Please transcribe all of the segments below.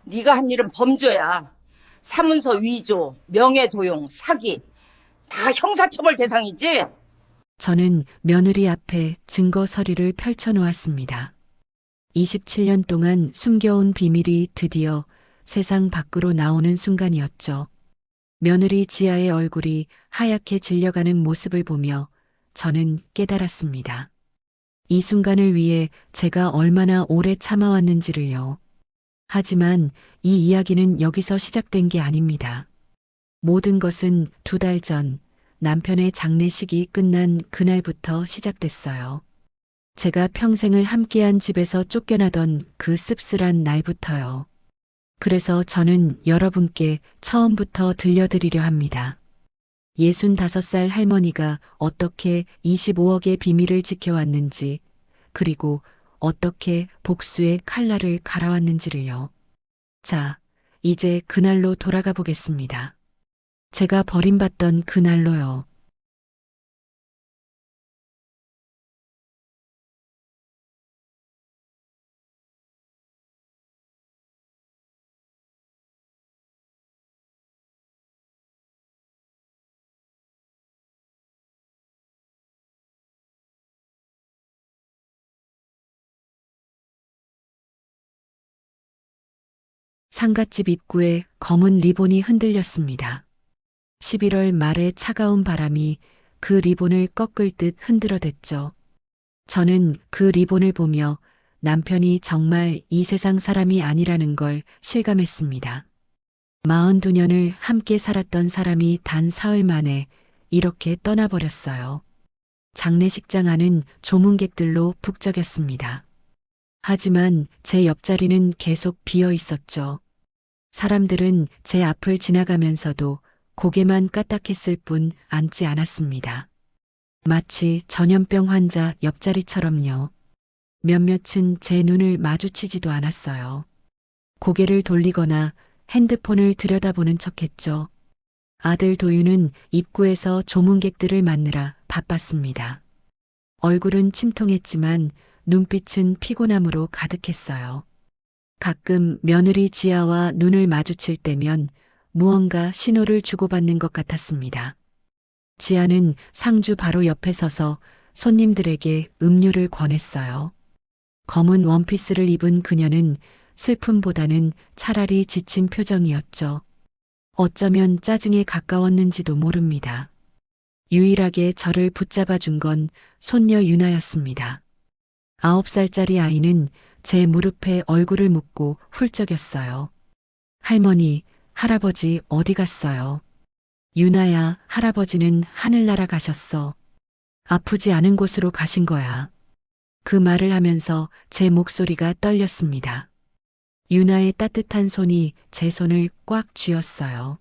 네가 한 일은 범죄야. 사문서 위조, 명예도용, 사기 다 형사처벌 대상이지? 저는 며느리 앞에 증거 서류를 펼쳐놓았습니다. 27년 동안 숨겨온 비밀이 드디어 세상 밖으로 나오는 순간이었죠. 며느리 지아의 얼굴이 하얗게 질려가는 모습을 보며 저는 깨달았습니다. 이 순간을 위해 제가 얼마나 오래 참아왔는지를요. 하지만 이 이야기는 여기서 시작된 게 아닙니다. 모든 것은 2달 전 남편의 장례식이 끝난 그날부터 시작됐어요. 제가 평생을 함께한 집에서 쫓겨나던 그 씁쓸한 날부터요. 그래서 저는 여러분께 처음부터 들려드리려 합니다. 65살 할머니가 어떻게 25억의 비밀을 지켜왔는지, 그리고 어떻게 복수의 칼날을 갈아왔는지를요. 자, 이제 그날로 돌아가 보겠습니다. 제가 버림받던 그날로요. 상갓집 입구에 검은 리본이 흔들렸습니다. 11월 말의 차가운 바람이 그 리본을 꺾을 듯 흔들어댔죠. 저는 그 리본을 보며 남편이 정말 이 세상 사람이 아니라는 걸 실감했습니다. 42년을 함께 살았던 사람이 단 사흘 만에 이렇게 떠나버렸어요. 장례식장 안은 조문객들로 북적였습니다. 하지만 제 옆자리는 계속 비어 있었죠. 사람들은 제 앞을 지나가면서도 고개만 까딱했을 뿐 앉지 않았습니다. 마치 전염병 환자 옆자리처럼요. 몇몇은 제 눈을 마주치지도 않았어요. 고개를 돌리거나 핸드폰을 들여다보는 척했죠. 아들 도윤은 입구에서 조문객들을 맞느라 바빴습니다. 얼굴은 침통했지만 눈빛은 피곤함으로 가득했어요. 가끔 며느리 지아와 눈을 마주칠 때면 무언가 신호를 주고받는 것 같았습니다. 지아는 상주 바로 옆에 서서 손님들에게 음료를 권했어요. 검은 원피스를 입은 그녀는 슬픔보다는 차라리 지친 표정이었죠. 어쩌면 짜증에 가까웠는지도 모릅니다. 유일하게 저를 붙잡아 준 건 손녀 유나였습니다. 9살짜리 아이는 제 무릎에 얼굴을 묻고 훌쩍였어요. 할머니, 할아버지 어디 갔어요? 유나야, 할아버지는 하늘나라 가셨어. 아프지 않은 곳으로 가신 거야. 그 말을 하면서 제 목소리가 떨렸습니다. 유나의 따뜻한 손이 제 손을 꽉 쥐었어요.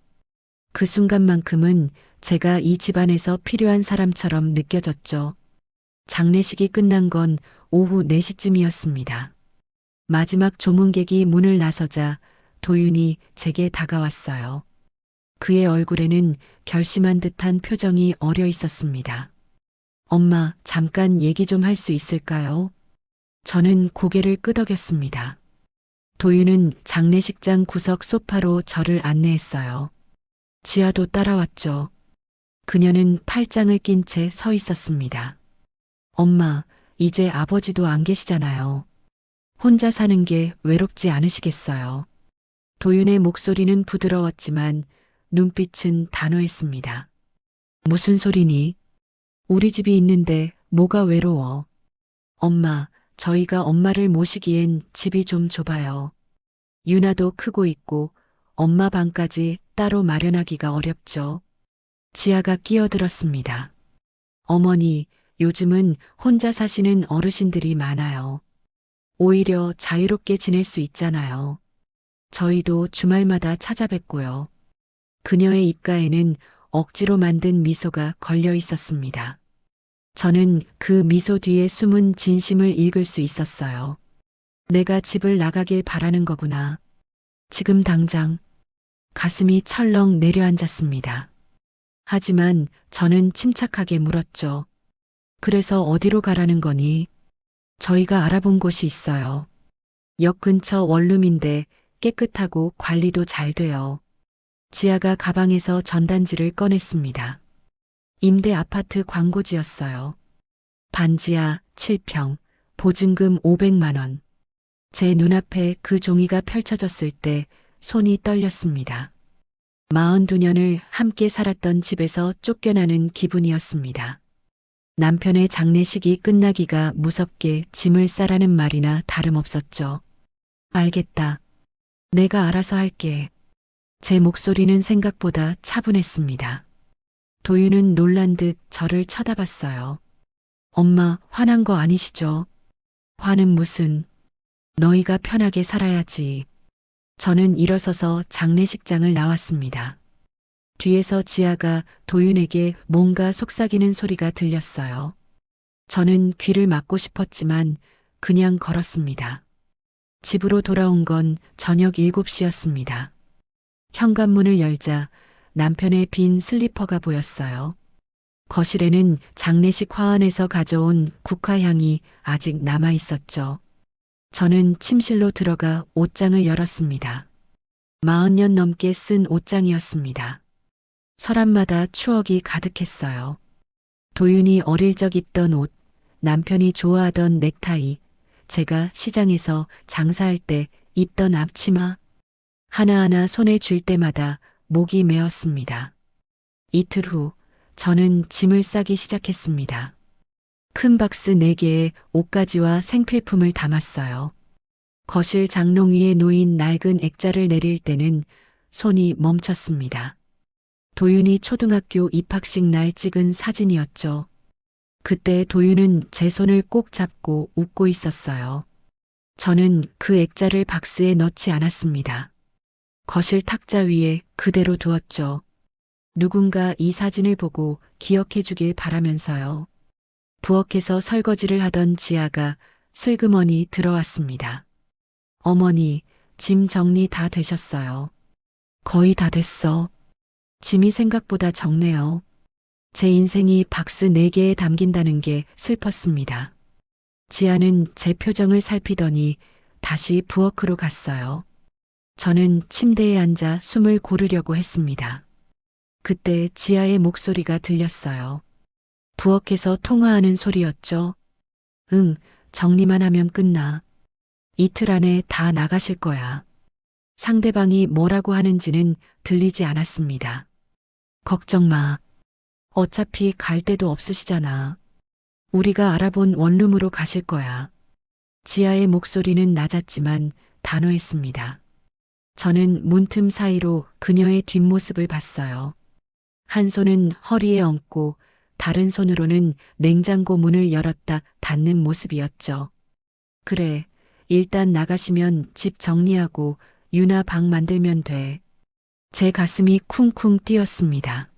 그 순간만큼은 제가 이 집안에서 필요한 사람처럼 느껴졌죠. 장례식이 끝난 건 오후 4시쯤이었습니다. 마지막 조문객이 문을 나서자 도윤이 제게 다가왔어요. 그의 얼굴에는 결심한 듯한 표정이 어려 있었습니다. 엄마, 잠깐 얘기 좀 할 수 있을까요? 저는 고개를 끄덕였습니다. 도윤은 장례식장 구석 소파로 저를 안내했어요. 지아도 따라왔죠. 그녀는 팔짱을 낀 채 서 있었습니다. 엄마, 이제 아버지도 안 계시잖아요. 혼자 사는 게 외롭지 않으시겠어요? 도윤의 목소리는 부드러웠지만 눈빛은 단호했습니다. 무슨 소리니? 우리 집이 있는데 뭐가 외로워? 엄마, 저희가 엄마를 모시기엔 집이 좀 좁아요. 유나도 크고 있고 엄마 방까지 따로 마련하기가 어렵죠. 지아가 끼어들었습니다. 어머니, 요즘은 혼자 사시는 어르신들이 많아요. 오히려 자유롭게 지낼 수 있잖아요. 저희도 주말마다 찾아뵙고요. 그녀의 입가에는 억지로 만든 미소가 걸려 있었습니다. 저는 그 미소 뒤에 숨은 진심을 읽을 수 있었어요. 내가 집을 나가길 바라는 거구나. 지금 당장 가슴이 철렁 내려앉았습니다. 하지만 저는 침착하게 물었죠. 그래서 어디로 가라는 거니? 저희가 알아본 곳이 있어요. 역 근처 원룸인데 깨끗하고 관리도 잘 돼요. 지아가 가방에서 전단지를 꺼냈습니다. 임대 아파트 광고지였어요. 반지하 7평, 보증금 500만 원. 제 눈앞에 그 종이가 펼쳐졌을 때 손이 떨렸습니다. 42년을 함께 살았던 집에서 쫓겨나는 기분이었습니다. 남편의 장례식이 끝나기가 무섭게 짐을 싸라는 말이나 다름없었죠. 알겠다. 내가 알아서 할게. 제 목소리는 생각보다 차분했습니다. 도윤은 놀란 듯 저를 쳐다봤어요. 엄마, 화난 거 아니시죠? 화는 무슨. 너희가 편하게 살아야지. 저는 일어서서 장례식장을 나왔습니다. 뒤에서 지아가 도윤에게 뭔가 속삭이는 소리가 들렸어요. 저는 귀를 막고 싶었지만 그냥 걸었습니다. 집으로 돌아온 건 저녁 7시였습니다. 현관문을 열자 남편의 빈 슬리퍼가 보였어요. 거실에는 장례식 화환에서 가져온 국화향이 아직 남아 있었죠. 저는 침실로 들어가 옷장을 열었습니다. 40년 넘게 쓴 옷장이었습니다. 서랍마다 추억이 가득했어요. 도윤이 어릴 적 입던 옷, 남편이 좋아하던 넥타이, 제가 시장에서 장사할 때 입던 앞치마, 하나하나 손에 쥘 때마다 목이 메었습니다. 이틀 후 저는 짐을 싸기 시작했습니다. 큰 박스 4개에 옷가지와 생필품을 담았어요. 거실 장롱 위에 놓인 낡은 액자를 내릴 때는 손이 멈췄습니다. 도윤이 초등학교 입학식 날 찍은 사진이었죠. 그때 도윤은 제 손을 꼭 잡고 웃고 있었어요. 저는 그 액자를 박스에 넣지 않았습니다. 거실 탁자 위에 그대로 두었죠. 누군가 이 사진을 보고 기억해 주길 바라면서요. 부엌에서 설거지를 하던 지아가 슬그머니 들어왔습니다. 어머니, 짐 정리 다 되셨어요. 거의 다 됐어. 짐이 생각보다 적네요. 제 인생이 박스 4개에 담긴다는 게 슬펐습니다. 지아는 제 표정을 살피더니 다시 부엌으로 갔어요. 저는 침대에 앉아 숨을 고르려고 했습니다. 그때 지아의 목소리가 들렸어요. 부엌에서 통화하는 소리였죠. 응, 정리만 하면 끝나. 이틀 안에 다 나가실 거야. 상대방이 뭐라고 하는지는 들리지 않았습니다. 걱정 마. 어차피 갈 데도 없으시잖아. 우리가 알아본 원룸으로 가실 거야. 지아의 목소리는 낮았지만 단호했습니다. 저는 문틈 사이로 그녀의 뒷모습을 봤어요. 한 손은 허리에 얹고 다른 손으로는 냉장고 문을 열었다 닫는 모습이었죠. 그래, 일단 나가시면 집 정리하고 유나 방 만들면 돼. 제 가슴이 쿵쿵 뛰었습니다.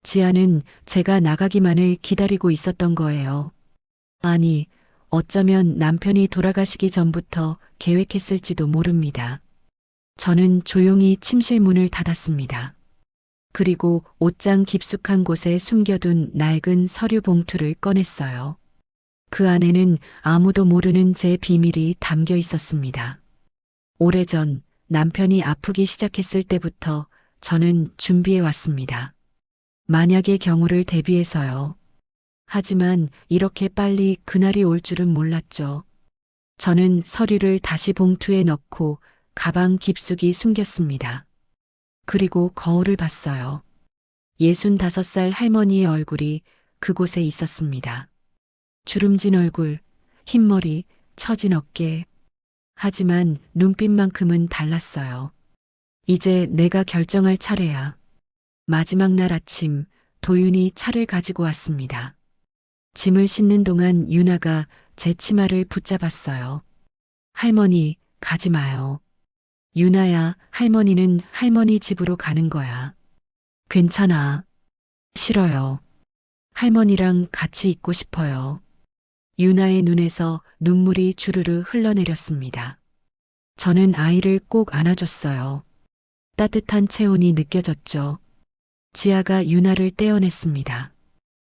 지아는 제가 나가기만을 기다리고 있었던 거예요. 아니, 어쩌면 남편이 돌아가시기 전부터 계획했을지도 모릅니다. 저는 조용히 침실 문을 닫았습니다. 그리고 옷장 깊숙한 곳에 숨겨둔 낡은 서류 봉투를 꺼냈어요. 그 안에는 아무도 모르는 제 비밀이 담겨 있었습니다. 오래전 남편이 아프기 시작했을 때부터 저는 준비해 왔습니다. 만약의 경우를 대비해서요. 하지만 이렇게 빨리 그날이 올 줄은 몰랐죠. 저는 서류를 다시 봉투에 넣고 가방 깊숙이 숨겼습니다. 그리고 거울을 봤어요. 65살 할머니의 얼굴이 그곳에 있었습니다. 주름진 얼굴, 흰머리, 처진 어깨. 하지만 눈빛만큼은 달랐어요. 이제 내가 결정할 차례야. 마지막 날 아침, 도윤이 차를 가지고 왔습니다. 짐을 싣는 동안 유나가 제 치마를 붙잡았어요. 할머니, 가지 마요. 유나야, 할머니는 할머니 집으로 가는 거야. 괜찮아. 싫어요. 할머니랑 같이 있고 싶어요. 유나의 눈에서 눈물이 주르르 흘러내렸습니다. 저는 아이를 꼭 안아줬어요. 따뜻한 체온이 느껴졌죠. 지아가 유나를 떼어냈습니다.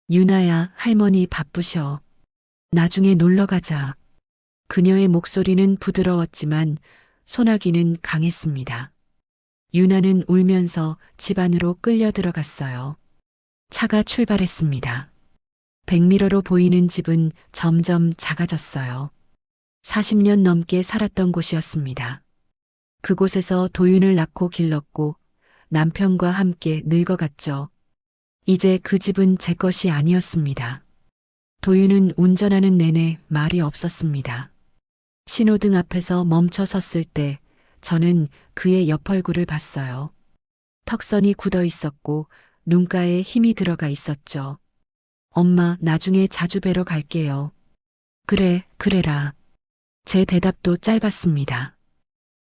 유나야, 할머니 바쁘셔. 나중에 놀러 가자. 그녀의 목소리는 부드러웠지만 소나기는 강했습니다. 유나는 울면서 집 안으로 끌려 들어갔어요. 차가 출발했습니다. 백미러로 보이는 집은 점점 작아졌어요. 40년 넘게 살았던 곳이었습니다. 그곳에서 도윤을 낳고 길렀고 남편과 함께 늙어갔죠. 이제 그 집은 제 것이 아니었습니다. 도윤은 운전하는 내내 말이 없었습니다. 신호등 앞에서 멈춰 섰을 때 저는 그의 옆 얼굴을 봤어요. 턱선이 굳어 있었고 눈가에 힘이 들어가 있었죠. 엄마, 나중에 자주 뵈러 갈게요. 그래, 그래라. 제 대답도 짧았습니다.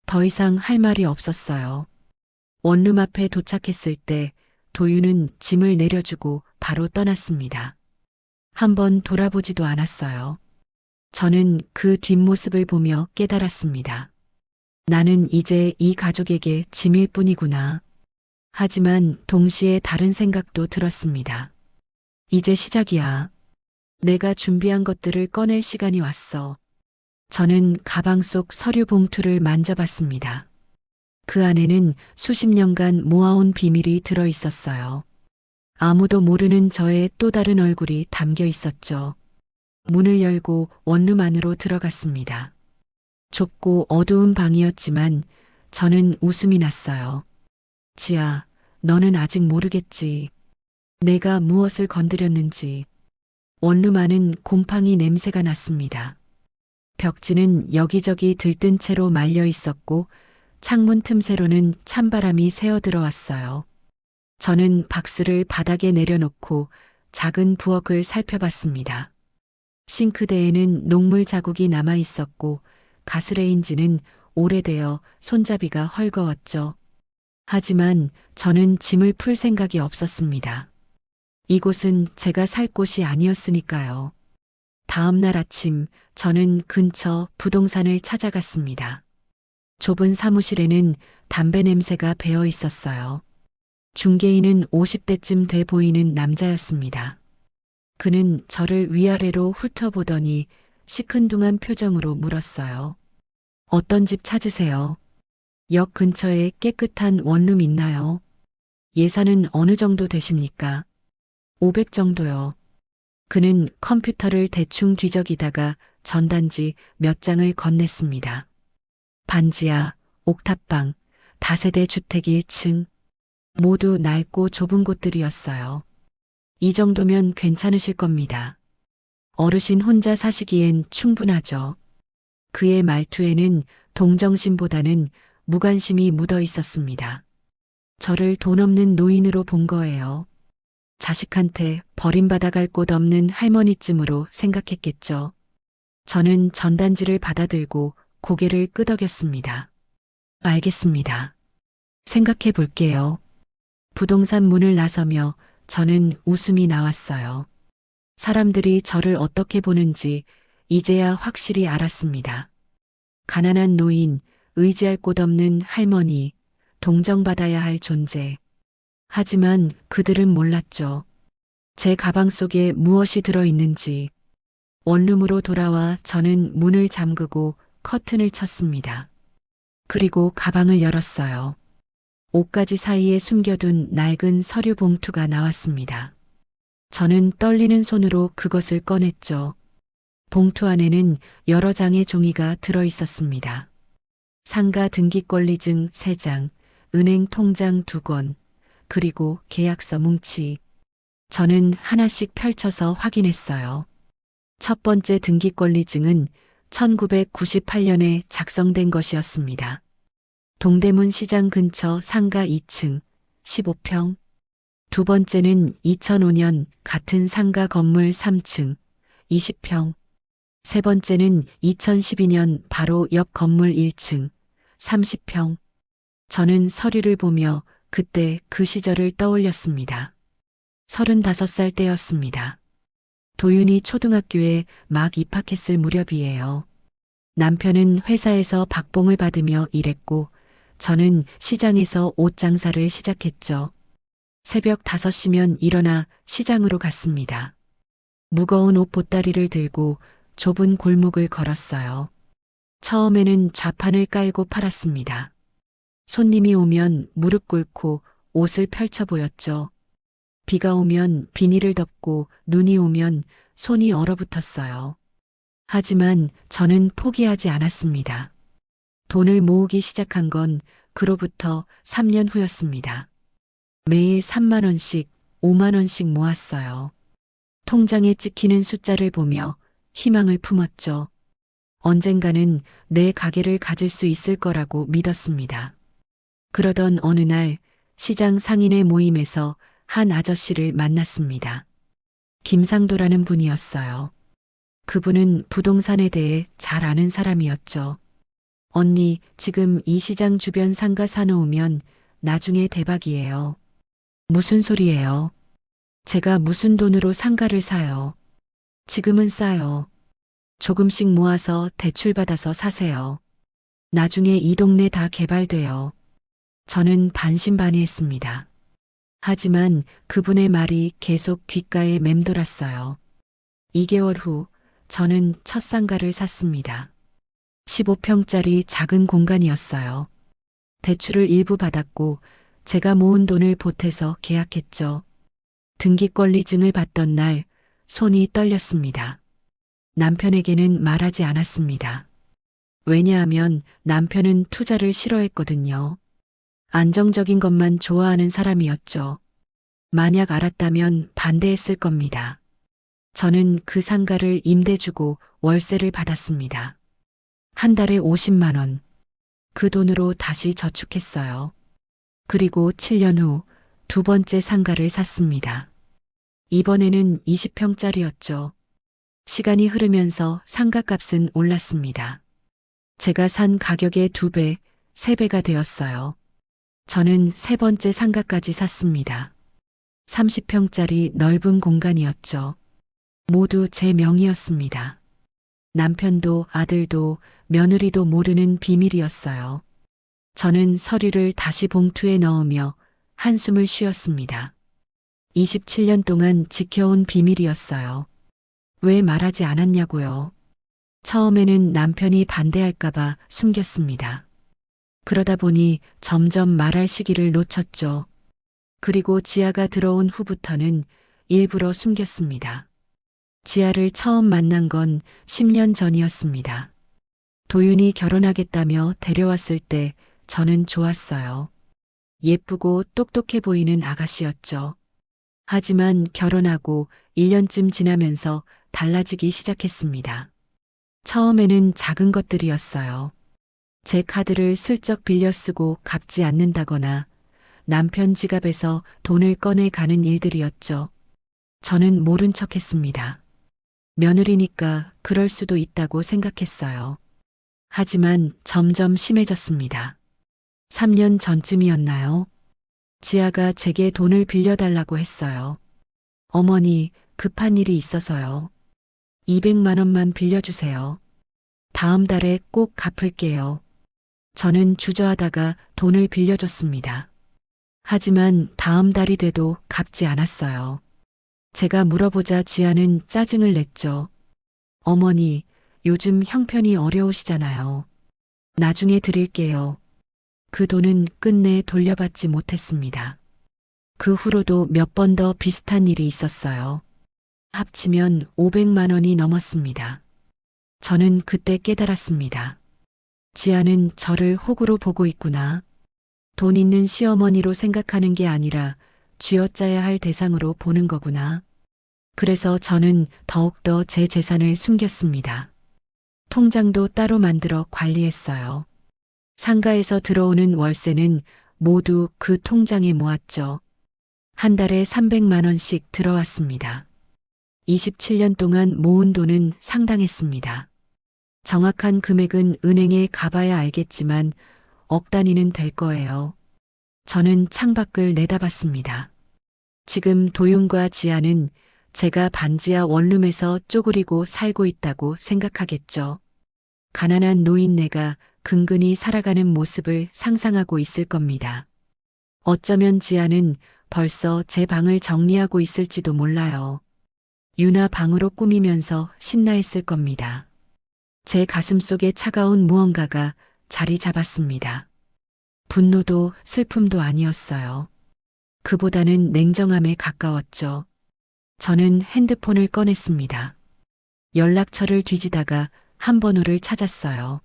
더 이상 할 말이 없었어요. 원룸 앞에 도착했을 때 도윤은 짐을 내려주고 바로 떠났습니다. 한번 돌아보지도 않았어요. 저는 그 뒷모습을 보며 깨달았습니다. 나는 이제 이 가족에게 짐일 뿐이구나. 하지만 동시에 다른 생각도 들었습니다. 이제 시작이야. 내가 준비한 것들을 꺼낼 시간이 왔어. 저는 가방 속 서류 봉투를 만져봤습니다. 그 안에는 수십 년간 모아온 비밀이 들어 있었어요. 아무도 모르는 저의 또 다른 얼굴이 담겨 있었죠. 문을 열고 원룸 안으로 들어갔습니다. 좁고 어두운 방이었지만 저는 웃음이 났어요. 지아, 너는 아직 모르겠지. 내가 무엇을 건드렸는지. 원룸 안은 곰팡이 냄새가 났습니다. 벽지는 여기저기 들뜬 채로 말려 있었고 창문 틈새로는 찬바람이 새어 들어왔어요. 저는 박스를 바닥에 내려놓고 작은 부엌을 살펴봤습니다. 싱크대에는 녹물 자국이 남아 있었고 가스레인지는 오래되어 손잡이가 헐거웠죠. 하지만 저는 짐을 풀 생각이 없었습니다. 이곳은 제가 살 곳이 아니었으니까요. 다음 날 아침 저는 근처 부동산을 찾아갔습니다. 좁은 사무실에는 담배 냄새가 배어 있었어요. 중개인은 50대쯤 돼 보이는 남자였습니다. 그는 저를 위아래로 훑어보더니 시큰둥한 표정으로 물었어요. 어떤 집 찾으세요? 역 근처에 깨끗한 원룸 있나요? 예산은 어느 정도 되십니까? 500 정도요. 그는 컴퓨터를 대충 뒤적이다가 전단지 몇 장을 건넸습니다. 반지하, 옥탑방, 다세대 주택 1층. 모두 낡고 좁은 곳들이었어요. 이 정도면 괜찮으실 겁니다. 어르신 혼자 사시기엔 충분하죠. 그의 말투에는 동정심보다는 무관심이 묻어 있었습니다. 저를 돈 없는 노인으로 본 거예요. 자식한테 버림받아갈 곳 없는 할머니쯤으로 생각했겠죠. 저는 전단지를 받아들고 고개를 끄덕였습니다. 알겠습니다. 생각해 볼게요. 부동산 문을 나서며 저는 웃음이 나왔어요. 사람들이 저를 어떻게 보는지 이제야 확실히 알았습니다. 가난한 노인, 의지할 곳 없는 할머니, 동정받아야 할 존재. 하지만 그들은 몰랐죠. 제 가방 속에 무엇이 들어있는지. 원룸으로 돌아와 저는 문을 잠그고 커튼을 쳤습니다. 그리고 가방을 열었어요. 옷가지 사이에 숨겨둔 낡은 서류 봉투가 나왔습니다. 저는 떨리는 손으로 그것을 꺼냈죠. 봉투 안에는 여러 장의 종이가 들어 있었습니다. 상가 등기권리증 3장, 은행 통장 2권, 그리고 계약서 뭉치. 저는 하나씩 펼쳐서 확인했어요. 첫 번째 등기권리증은 1998년에 작성된 것이었습니다. 동대문 시장 근처 상가 2층, 15평. 두 번째는 2005년 같은 상가 건물 3층, 20평. 세 번째는 2012년 바로 옆 건물 1층, 30평. 저는 서류를 보며 그때 그 시절을 떠올렸습니다. 35살 때였습니다. 도윤이 초등학교에 막 입학했을 무렵이에요. 남편은 회사에서 박봉을 받으며 일했고 저는 시장에서 옷 장사를 시작했죠. 새벽 5시면 일어나 시장으로 갔습니다. 무거운 옷 보따리를 들고 좁은 골목을 걸었어요. 처음에는 좌판을 깔고 팔았습니다. 손님이 오면 무릎 꿇고 옷을 펼쳐 보였죠. 비가 오면 비닐을 덮고 눈이 오면 손이 얼어붙었어요. 하지만 저는 포기하지 않았습니다. 돈을 모으기 시작한 건 그로부터 3년 후였습니다. 매일 3만 원씩, 5만 원씩 모았어요. 통장에 찍히는 숫자를 보며 희망을 품었죠. 언젠가는 내 가게를 가질 수 있을 거라고 믿었습니다. 그러던 어느 날 시장 상인의 모임에서 한 아저씨를 만났습니다. 김상도라는 분이었어요. 그분은 부동산에 대해 잘 아는 사람이었죠. 언니, 지금 이 시장 주변 상가 사놓으면 나중에 대박이에요. 무슨 소리예요? 제가 무슨 돈으로 상가를 사요? 지금은 싸요. 조금씩 모아서 대출받아서 사세요. 나중에 이 동네 다 개발돼요. 저는 반신반의했습니다. 하지만 그분의 말이 계속 귓가에 맴돌았어요. 2개월 후 저는 첫 상가를 샀습니다. 15평짜리 작은 공간이었어요. 대출을 일부 받았고 제가 모은 돈을 보태서 계약했죠. 등기권리증을 받던 날 손이 떨렸습니다. 남편에게는 말하지 않았습니다. 왜냐하면 남편은 투자를 싫어했거든요. 안정적인 것만 좋아하는 사람이었죠. 만약 알았다면 반대했을 겁니다. 저는 그 상가를 임대 주고 월세를 받았습니다. 한 달에 50만 원. 그 돈으로 다시 저축했어요. 그리고 7년 후 두 번째 상가를 샀습니다. 이번에는 20평짜리였죠. 시간이 흐르면서 상가값은 올랐습니다. 제가 산 가격의 2배, 3배가 되었어요. 저는 세 번째 상가까지 샀습니다. 30평짜리 넓은 공간이었죠. 모두 제 명의였습니다. 남편도 아들도 며느리도 모르는 비밀이었어요. 저는 서류를 다시 봉투에 넣으며 한숨을 쉬었습니다. 27년 동안 지켜온 비밀이었어요. 왜 말하지 않았냐고요. 처음에는 남편이 반대할까봐 숨겼습니다. 그러다 보니 점점 말할 시기를 놓쳤죠. 그리고 지아가 들어온 후부터는 일부러 숨겼습니다. 지아를 처음 만난 건 10년 전이었습니다. 도윤이 결혼하겠다며 데려왔을 때 저는 좋았어요. 예쁘고 똑똑해 보이는 아가씨였죠. 하지만 결혼하고 1년쯤 지나면서 달라지기 시작했습니다. 처음에는 작은 것들이었어요. 제 카드를 슬쩍 빌려 쓰고 갚지 않는다거나 남편 지갑에서 돈을 꺼내 가는 일들이었죠. 저는 모른 척 했습니다. 며느리니까 그럴 수도 있다고 생각했어요. 하지만 점점 심해졌습니다. 3년 전쯤이었나요? 지아가 제게 돈을 빌려달라고 했어요. 어머니, 급한 일이 있어서요. 200만 원만 빌려주세요. 다음 달에 꼭 갚을게요. 저는 주저하다가 돈을 빌려줬습니다. 하지만 다음 달이 돼도 갚지 않았어요. 제가 물어보자 지아는 짜증을 냈죠. 어머니, 요즘 형편이 어려우시잖아요. 나중에 드릴게요. 그 돈은 끝내 돌려받지 못했습니다. 그 후로도 몇 번 더 비슷한 일이 있었어요. 합치면 500만 원이 넘었습니다. 저는 그때 깨달았습니다. 지아는 저를 호구로 보고 있구나. 돈 있는 시어머니로 생각하는 게 아니라 쥐어짜야 할 대상으로 보는 거구나. 그래서 저는 더욱더 제 재산을 숨겼습니다. 통장도 따로 만들어 관리했어요. 상가에서 들어오는 월세는 모두 그 통장에 모았죠. 한 달에 300만 원씩 들어왔습니다. 27년 동안 모은 돈은 상당했습니다. 정확한 금액은 은행에 가봐야 알겠지만 억 단위는 될 거예요. 저는 창밖을 내다봤습니다. 지금 도윤과 지아는 제가 반지하 원룸에서 쪼그리고 살고 있다고 생각하겠죠. 가난한 노인네가 근근히 살아가는 모습을 상상하고 있을 겁니다. 어쩌면 지아는 벌써 제 방을 정리하고 있을지도 몰라요. 유나 방으로 꾸미면서 신나했을 겁니다. 제 가슴 속에 차가운 무언가가 자리 잡았습니다. 분노도 슬픔도 아니었어요. 그보다는 냉정함에 가까웠죠. 저는 핸드폰을 꺼냈습니다. 연락처를 뒤지다가 한 번호를 찾았어요.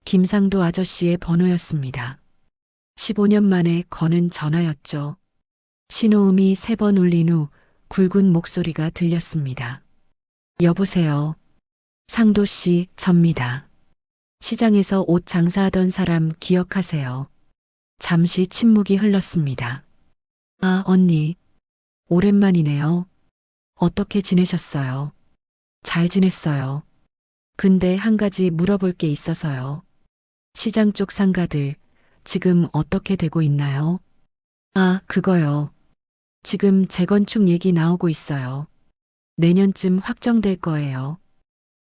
김상도 아저씨의 번호였습니다. 15년 만에 거는 전화였죠. 신호음이 3번 울린 후 굵은 목소리가 들렸습니다. 여보세요. 상도 씨, 접니다. 시장에서 옷 장사하던 사람 기억하세요. 잠시 침묵이 흘렀습니다. 아, 언니. 오랜만이네요. 어떻게 지내셨어요? 잘 지냈어요. 근데 한 가지 물어볼 게 있어서요. 시장 쪽 상가들 지금 어떻게 되고 있나요? 아, 그거요. 지금 재건축 얘기 나오고 있어요. 내년쯤 확정될 거예요.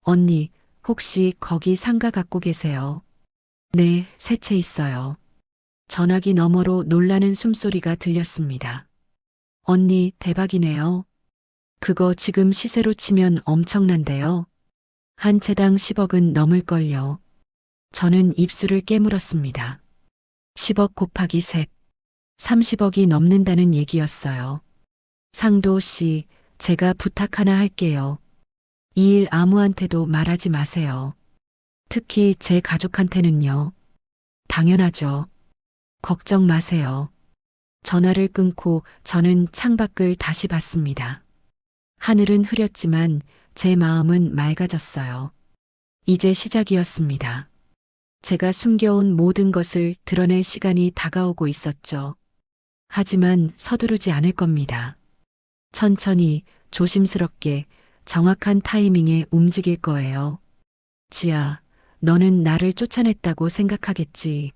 언니, 혹시 거기 상가 갖고 계세요? 네, 세 채 있어요. 전화기 너머로 놀라는 숨소리가 들렸습니다. 언니, 대박이네요. 그거 지금 시세로 치면 엄청난데요. 한 채당 10억은 넘을걸요. 저는 입술을 깨물었습니다. 10억 곱하기 셋, 30억이 넘는다는 얘기였어요. 상도 씨, 제가 부탁 하나 할게요. 이 일 아무한테도 말하지 마세요. 특히 제 가족한테는요. 당연하죠. 걱정 마세요. 전화를 끊고 저는 창밖을 다시 봤습니다. 하늘은 흐렸지만 제 마음은 맑아졌어요. 이제 시작이었습니다. 제가 숨겨온 모든 것을 드러낼 시간이 다가오고 있었죠. 하지만 서두르지 않을 겁니다. 천천히, 조심스럽게, 정확한 타이밍에 움직일 거예요. 지아, 너는 나를 쫓아냈다고 생각하겠지.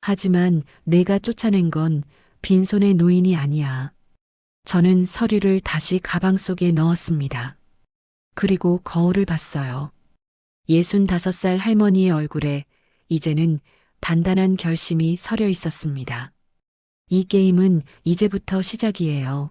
하지만 내가 쫓아낸 건 빈손의 노인이 아니야. 저는 서류를 다시 가방 속에 넣었습니다. 그리고 거울을 봤어요. 65살 할머니의 얼굴에 이제는 단단한 결심이 서려 있었습니다. 이 게임은 이제부터 시작이에요.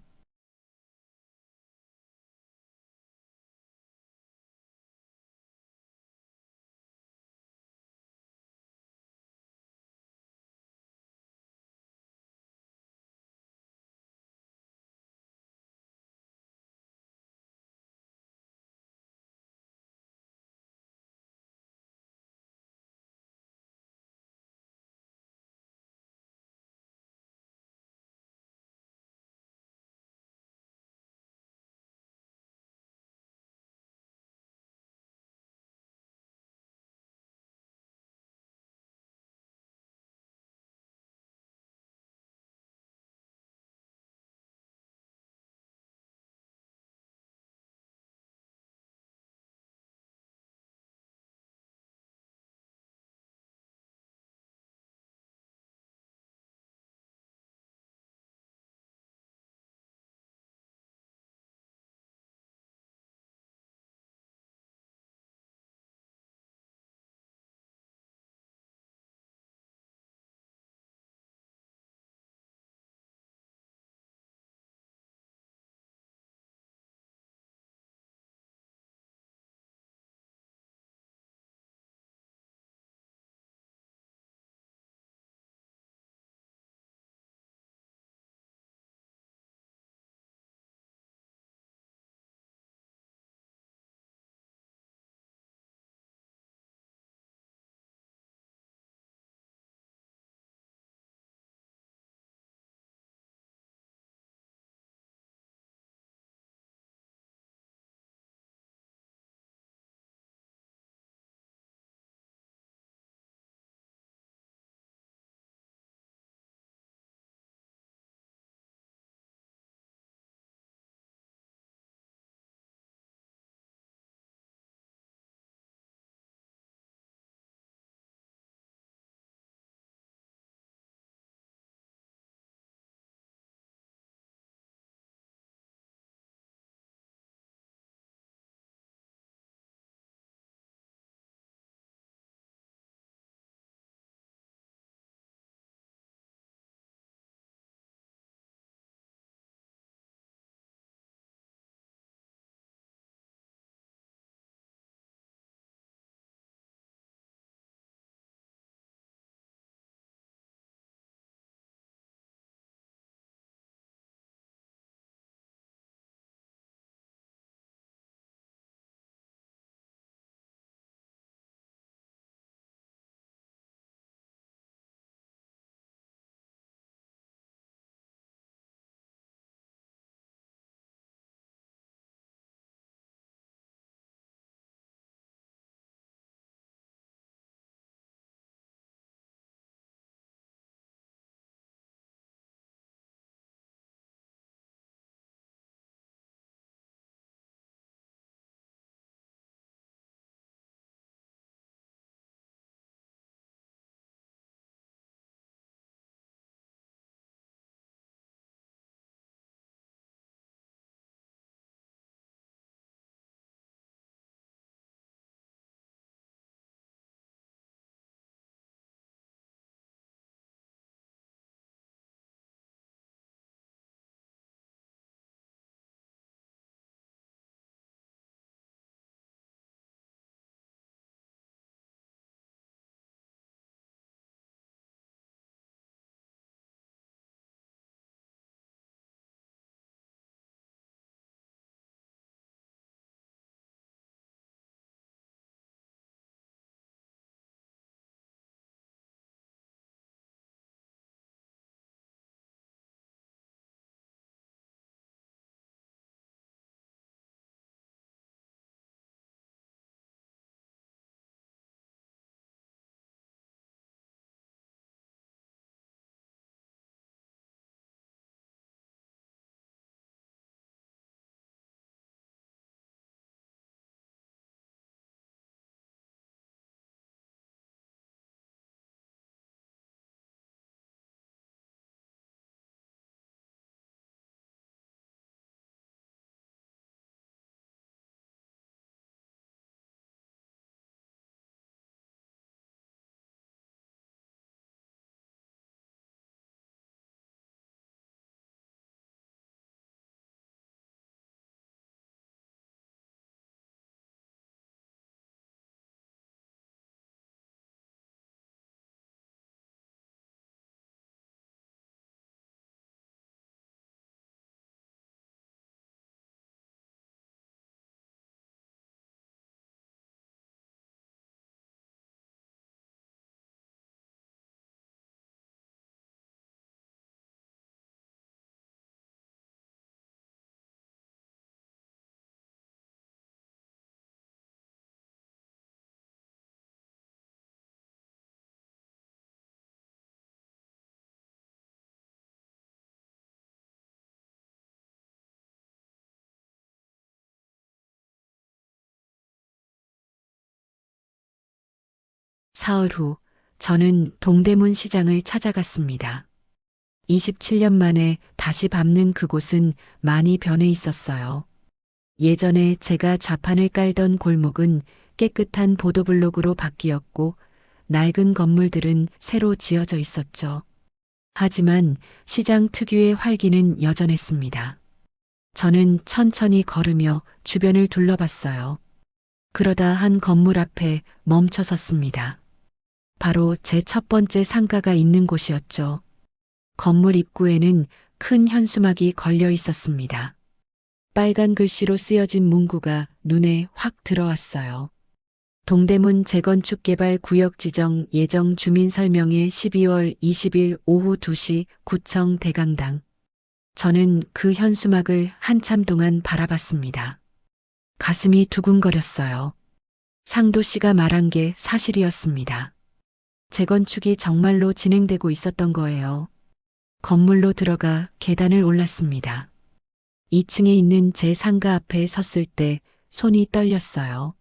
사흘 후 저는 동대문 시장을 찾아갔습니다. 27년 만에 다시 밟는 그곳은 많이 변해 있었어요. 예전에 제가 좌판을 깔던 골목은 깨끗한 보도블록으로 바뀌었고 낡은 건물들은 새로 지어져 있었죠. 하지만 시장 특유의 활기는 여전했습니다. 저는 천천히 걸으며 주변을 둘러봤어요. 그러다 한 건물 앞에 멈춰 섰습니다. 바로 제 첫 번째 상가가 있는 곳이었죠. 건물 입구에는 큰 현수막이 걸려 있었습니다. 빨간 글씨로 쓰여진 문구가 눈에 확 들어왔어요. 동대문 재건축 개발 구역 지정 예정 주민 설명회 12월 20일 오후 2시 구청 대강당. 저는 그 현수막을 한참 동안 바라봤습니다. 가슴이 두근거렸어요. 상도 씨가 말한 게 사실이었습니다. 재건축이 정말로 진행되고 있었던 거예요. 건물로 들어가 계단을 올랐습니다. 2층에 있는 제 상가 앞에 섰을 때 손이 떨렸어요.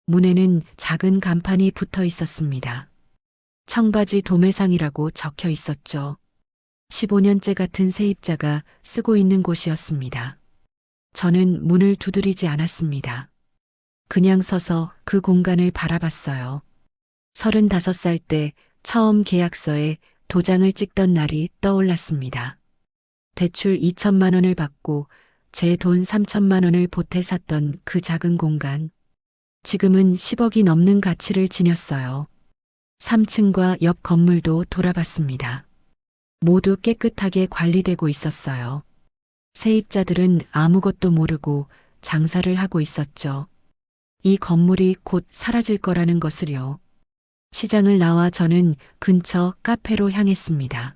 문에는 작은 간판이 붙어 있었습니다. 청바지 도매상이라고 적혀 있었죠. 15년째 같은 세입자가 쓰고 있는 곳이었습니다. 저는 문을 두드리지 않았습니다. 그냥 서서 그 공간을 바라봤어요. 35살 때 처음 계약서에 도장을 찍던 날이 떠올랐습니다. 대출 2천만 원을 받고 제 돈 3천만 원을 보태 샀던 그 작은 공간. 지금은 10억이 넘는 가치를 지녔어요. 3층과 옆 건물도 돌아봤습니다. 모두 깨끗하게 관리되고 있었어요. 세입자들은 아무것도 모르고 장사를 하고 있었죠. 이 건물이 곧 사라질 거라는 것을요. 시장을 나와 저는 근처 카페로 향했습니다.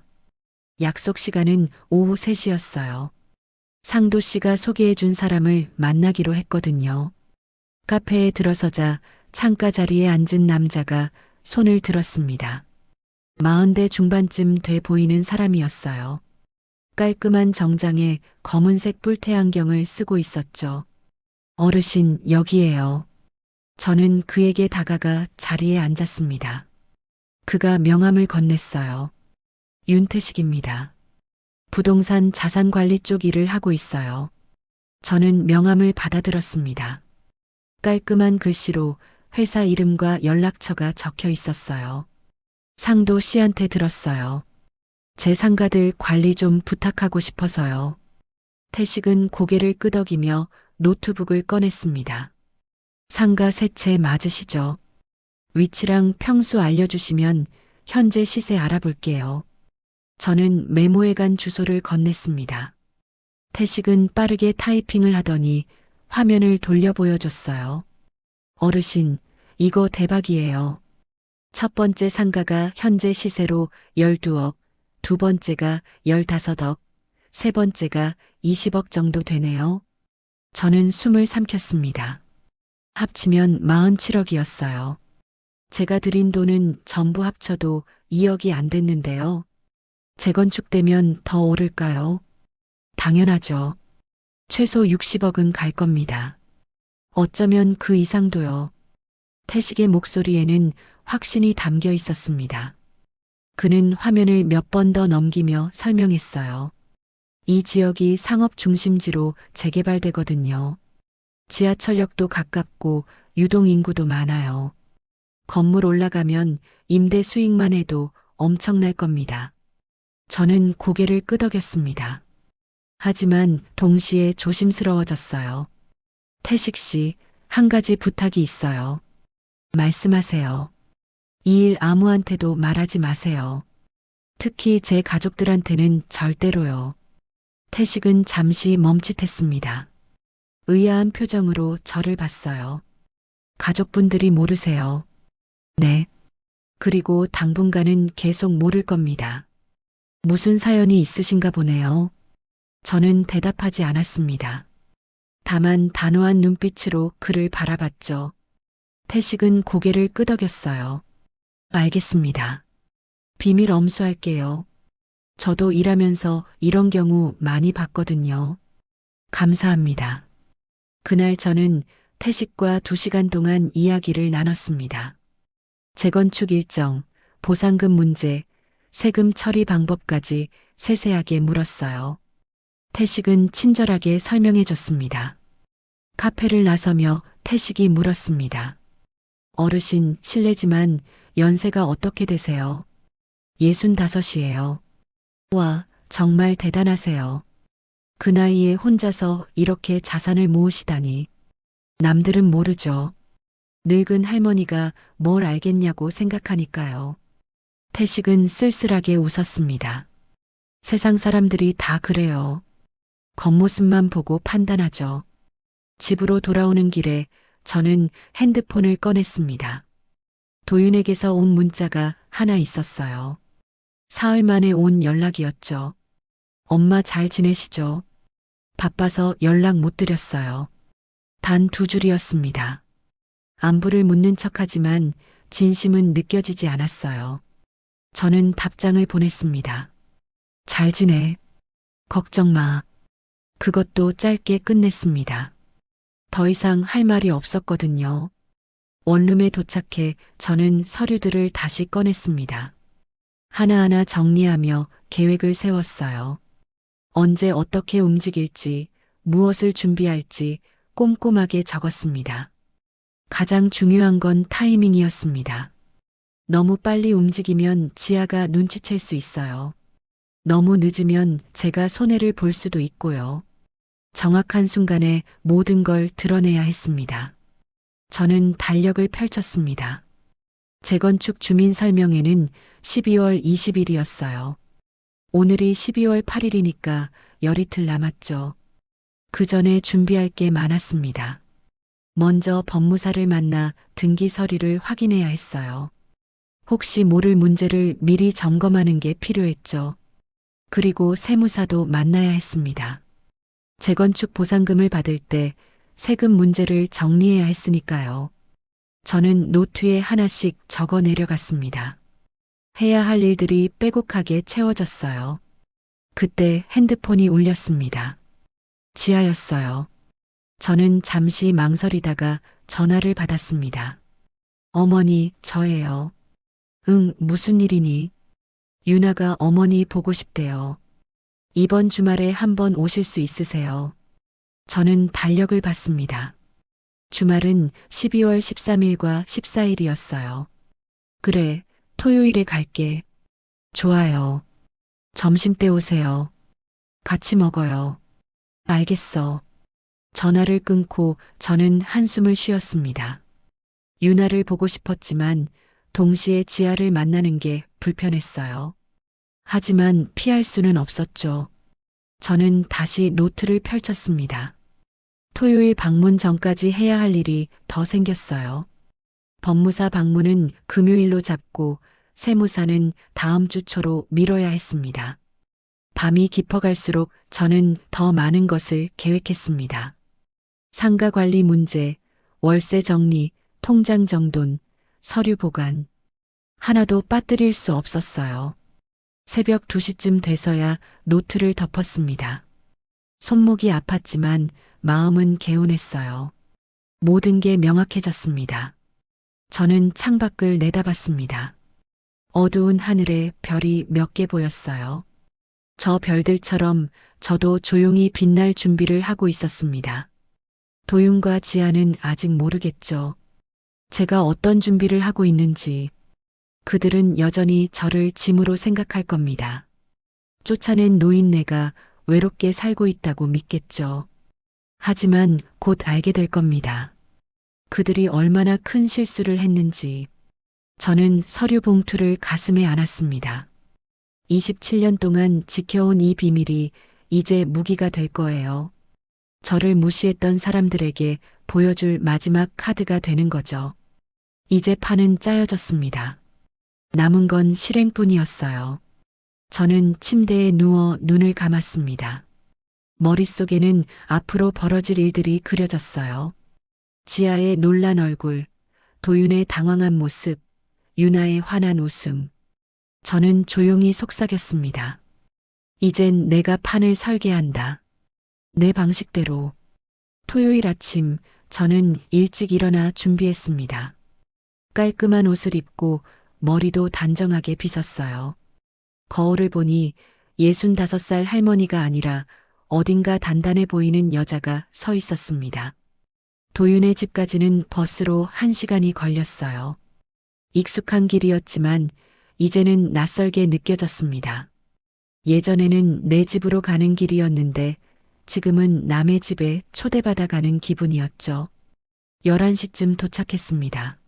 약속 시간은 오후 3시였어요. 상도 씨가 소개해 준 사람을 만나기로 했거든요. 카페에 들어서자 창가 자리에 앉은 남자가 손을 들었습니다. 40대 중반쯤 돼 보이는 사람이었어요. 깔끔한 정장에 검은색 뿔테 안경을 쓰고 있었죠. 어르신, 여기에요. 저는 그에게 다가가 자리에 앉았습니다. 그가 명함을 건넸어요. 윤태식입니다. 부동산 자산관리 쪽 일을 하고 있어요. 저는 명함을 받아들었습니다. 깔끔한 글씨로 회사 이름과 연락처가 적혀 있었어요. 상도 씨한테 들었어요. 제 상가들 관리 좀 부탁하고 싶어서요. 태식은 고개를 끄덕이며 노트북을 꺼냈습니다. 상가 세 채 맞으시죠? 위치랑 평수 알려주시면 현재 시세 알아볼게요. 저는 메모에 간 주소를 건넸습니다. 태식은 빠르게 타이핑을 하더니 화면을 돌려 보여줬어요. 어르신, 이거 대박이에요. 첫 번째 상가가 현재 시세로 12억, 두 번째가 15억, 세 번째가 20억 정도 되네요. 저는 숨을 삼켰습니다. 합치면 47억이었어요. 제가 드린 돈은 전부 합쳐도 2억이 안 됐는데요. 재건축되면 더 오를까요? 당연하죠. 최소 60억은 갈 겁니다. 어쩌면 그 이상도요. 태식의 목소리에는 확신이 담겨 있었습니다. 그는 화면을 몇 번 더 넘기며 설명했어요. 이 지역이 상업 중심지로 재개발되거든요. 지하철역도 가깝고 유동인구도 많아요. 건물 올라가면 임대 수익만 해도 엄청날 겁니다. 저는 고개를 끄덕였습니다. 하지만 동시에 조심스러워졌어요. 태식 씨, 한 가지 부탁이 있어요. 말씀하세요. 이 일 아무한테도 말하지 마세요. 특히 제 가족들한테는 절대로요. 태식은 잠시 멈칫했습니다. 의아한 표정으로 저를 봤어요. 가족분들이 모르세요. 네. 그리고 당분간은 계속 모를 겁니다. 무슨 사연이 있으신가 보네요. 저는 대답하지 않았습니다. 다만 단호한 눈빛으로 그를 바라봤죠. 태식은 고개를 끄덕였어요. 알겠습니다. 비밀 엄수할게요. 저도 일하면서 이런 경우 많이 봤거든요. 감사합니다. 그날 저는 태식과 2시간 동안 이야기를 나눴습니다. 재건축 일정, 보상금 문제, 세금 처리 방법까지 세세하게 물었어요. 태식은 친절하게 설명해 줬습니다. 카페를 나서며 태식이 물었습니다. 어르신, 실례지만 연세가 어떻게 되세요? 65이에요. 와, 정말 대단하세요. 그 나이에 혼자서 이렇게 자산을 모으시다니. 남들은 모르죠. 늙은 할머니가 뭘 알겠냐고 생각하니까요. 태식은 쓸쓸하게 웃었습니다. 세상 사람들이 다 그래요. 겉모습만 보고 판단하죠. 집으로 돌아오는 길에 저는 핸드폰을 꺼냈습니다. 도윤에게서 온 문자가 하나 있었어요. 사흘 만에 온 연락이었죠. 엄마 잘 지내시죠? 바빠서 연락 못 드렸어요. 단 2줄이었습니다. 안부를 묻는 척하지만 진심은 느껴지지 않았어요. 저는 답장을 보냈습니다. 잘 지내. 걱정 마. 그것도 짧게 끝냈습니다. 더 이상 할 말이 없었거든요. 원룸에 도착해 저는 서류들을 다시 꺼냈습니다. 하나하나 정리하며 계획을 세웠어요. 언제 어떻게 움직일지, 무엇을 준비할지 꼼꼼하게 적었습니다. 가장 중요한 건 타이밍이었습니다. 너무 빨리 움직이면 지아가 눈치챌 수 있어요. 너무 늦으면 제가 손해를 볼 수도 있고요. 정확한 순간에 모든 걸 드러내야 했습니다. 저는 달력을 펼쳤습니다. 재건축 주민 설명회는 12월 20일이었어요. 오늘이 12월 8일이니까 열이틀 남았죠. 그 전에 준비할 게 많았습니다. 먼저 법무사를 만나 등기 서류를 확인해야 했어요. 혹시 모를 문제를 미리 점검하는 게 필요했죠. 그리고 세무사도 만나야 했습니다. 재건축 보상금을 받을 때 세금 문제를 정리해야 했으니까요. 저는 노트에 하나씩 적어 내려갔습니다. 해야 할 일들이 빼곡하게 채워졌어요. 그때 핸드폰이 울렸습니다. 지아였어요. 저는 잠시 망설이다가 전화를 받았습니다. 어머니, 저예요. 응, 무슨 일이니? 유나가 어머니 보고 싶대요. 이번 주말에 한번 오실 수 있으세요? 저는 달력을 봤습니다. 주말은 12월 13일과 14일이었어요. 그래, 토요일에 갈게. 좋아요. 점심때 오세요. 같이 먹어요. 알겠어. 전화를 끊고 저는 한숨을 쉬었습니다. 유나를 보고 싶었지만 동시에 지아를 만나는 게 불편했어요. 하지만 피할 수는 없었죠. 저는 다시 노트를 펼쳤습니다. 토요일 방문 전까지 해야 할 일이 더 생겼어요. 법무사 방문은 금요일로 잡고 세무사는 다음 주 초로 미뤄야 했습니다. 밤이 깊어갈수록 저는 더 많은 것을 계획했습니다. 상가 관리 문제, 월세 정리, 통장 정돈, 서류 보관. 하나도 빠뜨릴 수 없었어요. 새벽 2시쯤 돼서야 노트를 덮었습니다. 손목이 아팠지만 마음은 개운했어요. 모든 게 명확해졌습니다. 저는 창밖을 내다봤습니다. 어두운 하늘에 별이 몇 개 보였어요. 저 별들처럼 저도 조용히 빛날 준비를 하고 있었습니다. 도윤과 지아는 아직 모르겠죠. 제가 어떤 준비를 하고 있는지. 그들은 여전히 저를 짐으로 생각할 겁니다. 쫓아낸 노인네가 외롭게 살고 있다고 믿겠죠. 하지만 곧 알게 될 겁니다. 그들이 얼마나 큰 실수를 했는지. 저는 서류 봉투를 가슴에 안았습니다. 27년 동안 지켜온 이 비밀이 이제 무기가 될 거예요. 저를 무시했던 사람들에게 보여줄 마지막 카드가 되는 거죠. 이제 판은 짜여졌습니다. 남은 건 실행뿐이었어요. 저는 침대에 누워 눈을 감았습니다. 머릿속에는 앞으로 벌어질 일들이 그려졌어요. 지아의 놀란 얼굴, 도윤의 당황한 모습, 유나의 환한 웃음. 저는 조용히 속삭였습니다. 이젠 내가 판을 설계한다. 내 방식대로. 토요일 아침 저는 일찍 일어나 준비했습니다. 깔끔한 옷을 입고 머리도 단정하게 빗었어요. 거울을 보니 65살 할머니가 아니라 어딘가 단단해 보이는 여자가 서 있었습니다. 도윤의 집까지는 버스로 1시간이 걸렸어요. 익숙한 길이었지만 이제는 낯설게 느껴졌습니다. 예전에는 내 집으로 가는 길이었는데 지금은 남의 집에 초대받아 가는 기분이었죠. 11시쯤 도착했습니다.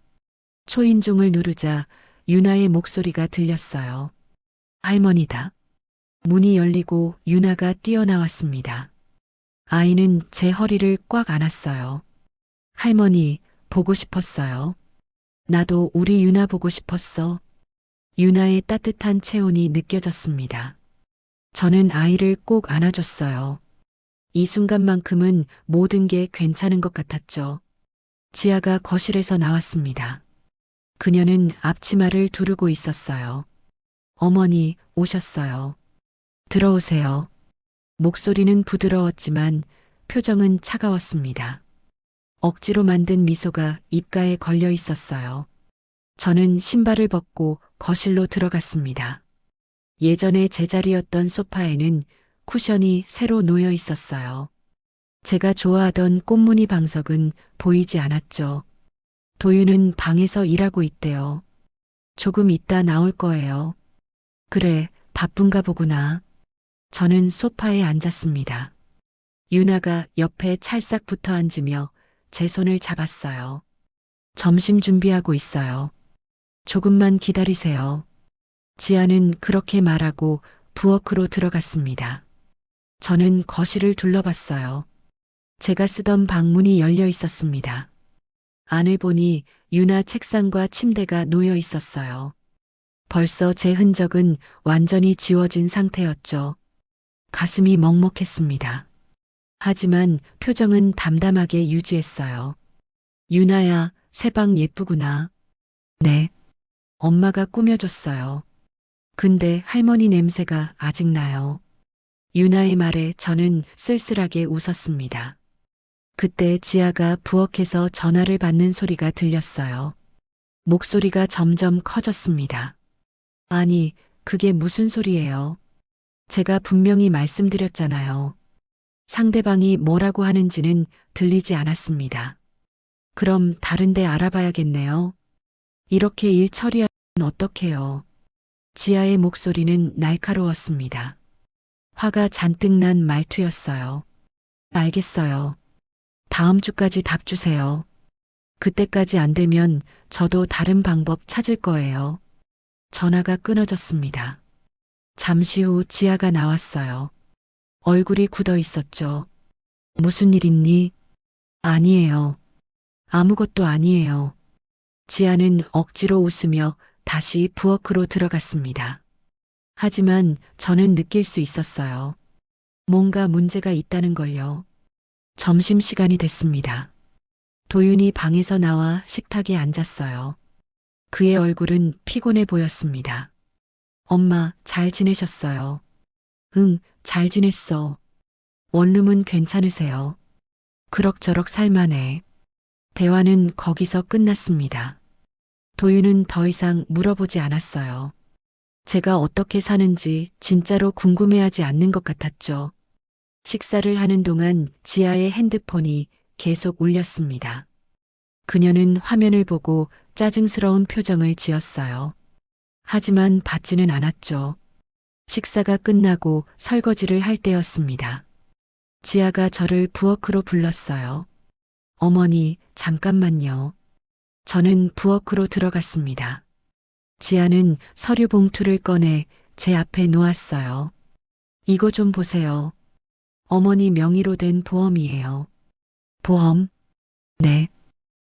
초인종을 누르자 유나의 목소리가 들렸어요. 할머니다. 문이 열리고 유나가 뛰어나왔습니다. 아이는 제 허리를 꽉 안았어요. 할머니, 보고 싶었어요. 나도 우리 유나 보고 싶었어. 유나의 따뜻한 체온이 느껴졌습니다. 저는 아이를 꼭 안아줬어요. 이 순간만큼은 모든 게 괜찮은 것 같았죠. 지아가 거실에서 나왔습니다. 그녀는 앞치마를 두르고 있었어요. 어머니, 오셨어요. 들어오세요. 목소리는 부드러웠지만 표정은 차가웠습니다. 억지로 만든 미소가 입가에 걸려 있었어요. 저는 신발을 벗고 거실로 들어갔습니다. 예전에 제자리였던 소파에는 쿠션이 새로 놓여 있었어요. 제가 좋아하던 꽃무늬 방석은 보이지 않았죠. 도윤은 방에서 일하고 있대요. 조금 있다 나올 거예요. 그래, 바쁜가 보구나. 저는 소파에 앉았습니다. 유나가 옆에 찰싹 붙어 앉으며 제 손을 잡았어요. 점심 준비하고 있어요. 조금만 기다리세요. 지아는 그렇게 말하고 부엌으로 들어갔습니다. 저는 거실을 둘러봤어요. 제가 쓰던 방문이 열려 있었습니다. 안을 보니 유나 책상과 침대가 놓여 있었어요. 벌써 제 흔적은 완전히 지워진 상태였죠. 가슴이 먹먹했습니다. 하지만 표정은 담담하게 유지했어요. 유나야, 새 방 예쁘구나. 네. 엄마가 꾸며줬어요. 근데 할머니 냄새가 아직 나요. 유나의 말에 저는 쓸쓸하게 웃었습니다. 그때 지아가 부엌에서 전화를 받는 소리가 들렸어요. 목소리가 점점 커졌습니다. 아니, 그게 무슨 소리예요? 제가 분명히 말씀드렸잖아요. 상대방이 뭐라고 하는지는 들리지 않았습니다. 그럼 다른 데 알아봐야겠네요. 이렇게 일 처리하면 어떡해요? 지아의 목소리는 날카로웠습니다. 화가 잔뜩 난 말투였어요. 알겠어요. 다음 주까지 답 주세요. 그때까지 안 되면 저도 다른 방법 찾을 거예요. 전화가 끊어졌습니다. 잠시 후 지아가 나왔어요. 얼굴이 굳어 있었죠. 무슨 일 있니? 아니에요. 아무것도 아니에요. 지아는 억지로 웃으며 다시 부엌으로 들어갔습니다. 하지만 저는 느낄 수 있었어요. 뭔가 문제가 있다는 걸요. 점심시간이 됐습니다. 도윤이 방에서 나와 식탁에 앉았어요. 그의 얼굴은 피곤해 보였습니다. 엄마, 잘 지내셨어요? 응, 잘 지냈어. 원룸은 괜찮으세요? 그럭저럭 살만해. 대화는 거기서 끝났습니다. 도윤은 더 이상 물어보지 않았어요. 제가 어떻게 사는지 진짜로 궁금해하지 않는 것 같았죠. 식사를 하는 동안 지아의 핸드폰이 계속 울렸습니다. 그녀는 화면을 보고 짜증스러운 표정을 지었어요. 하지만 받지는 않았죠. 식사가 끝나고 설거지를 할 때였습니다. 지아가 저를 부엌으로 불렀어요. 어머니, 잠깐만요. 저는 부엌으로 들어갔습니다. 지아는 서류 봉투를 꺼내 제 앞에 놓았어요. 이거 좀 보세요. 어머니 명의로 된 보험이에요. 보험? 네.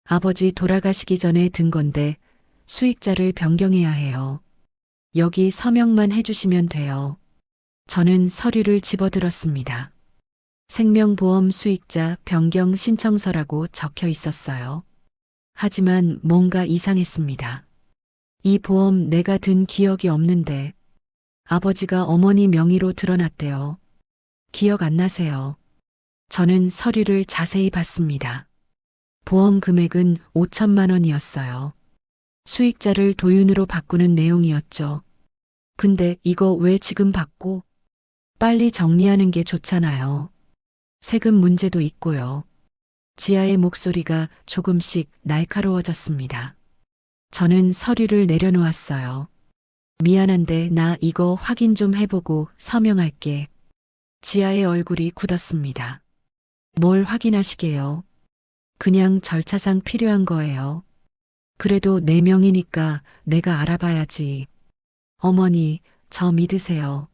아버지 돌아가시기 전에 든 건데 수익자를 변경해야 해요. 여기 서명만 해주시면 돼요. 저는 서류를 집어들었습니다. 생명보험 수익자 변경 신청서라고 적혀 있었어요. 하지만 뭔가 이상했습니다. 이 보험 내가 든 기억이 없는데 아버지가 어머니 명의로 들어놨대요. 기억 안 나세요? 저는 서류를 자세히 봤습니다. 보험 금액은 5천만 원이었어요. 수익자를 도윤으로 바꾸는 내용이었죠. 근데 이거 왜 지금 바꿔? 빨리 정리하는 게 좋잖아요. 세금 문제도 있고요. 지아의 목소리가 조금씩 날카로워졌습니다. 저는 서류를 내려놓았어요. 미안한데 나 이거 확인 좀 해보고 서명할게. 지아의 얼굴이 굳었습니다. 뭘 확인하시게요? 그냥 절차상 필요한 거예요. 그래도 네 명이니까 내가 알아봐야지. 어머니, 저 믿으세요.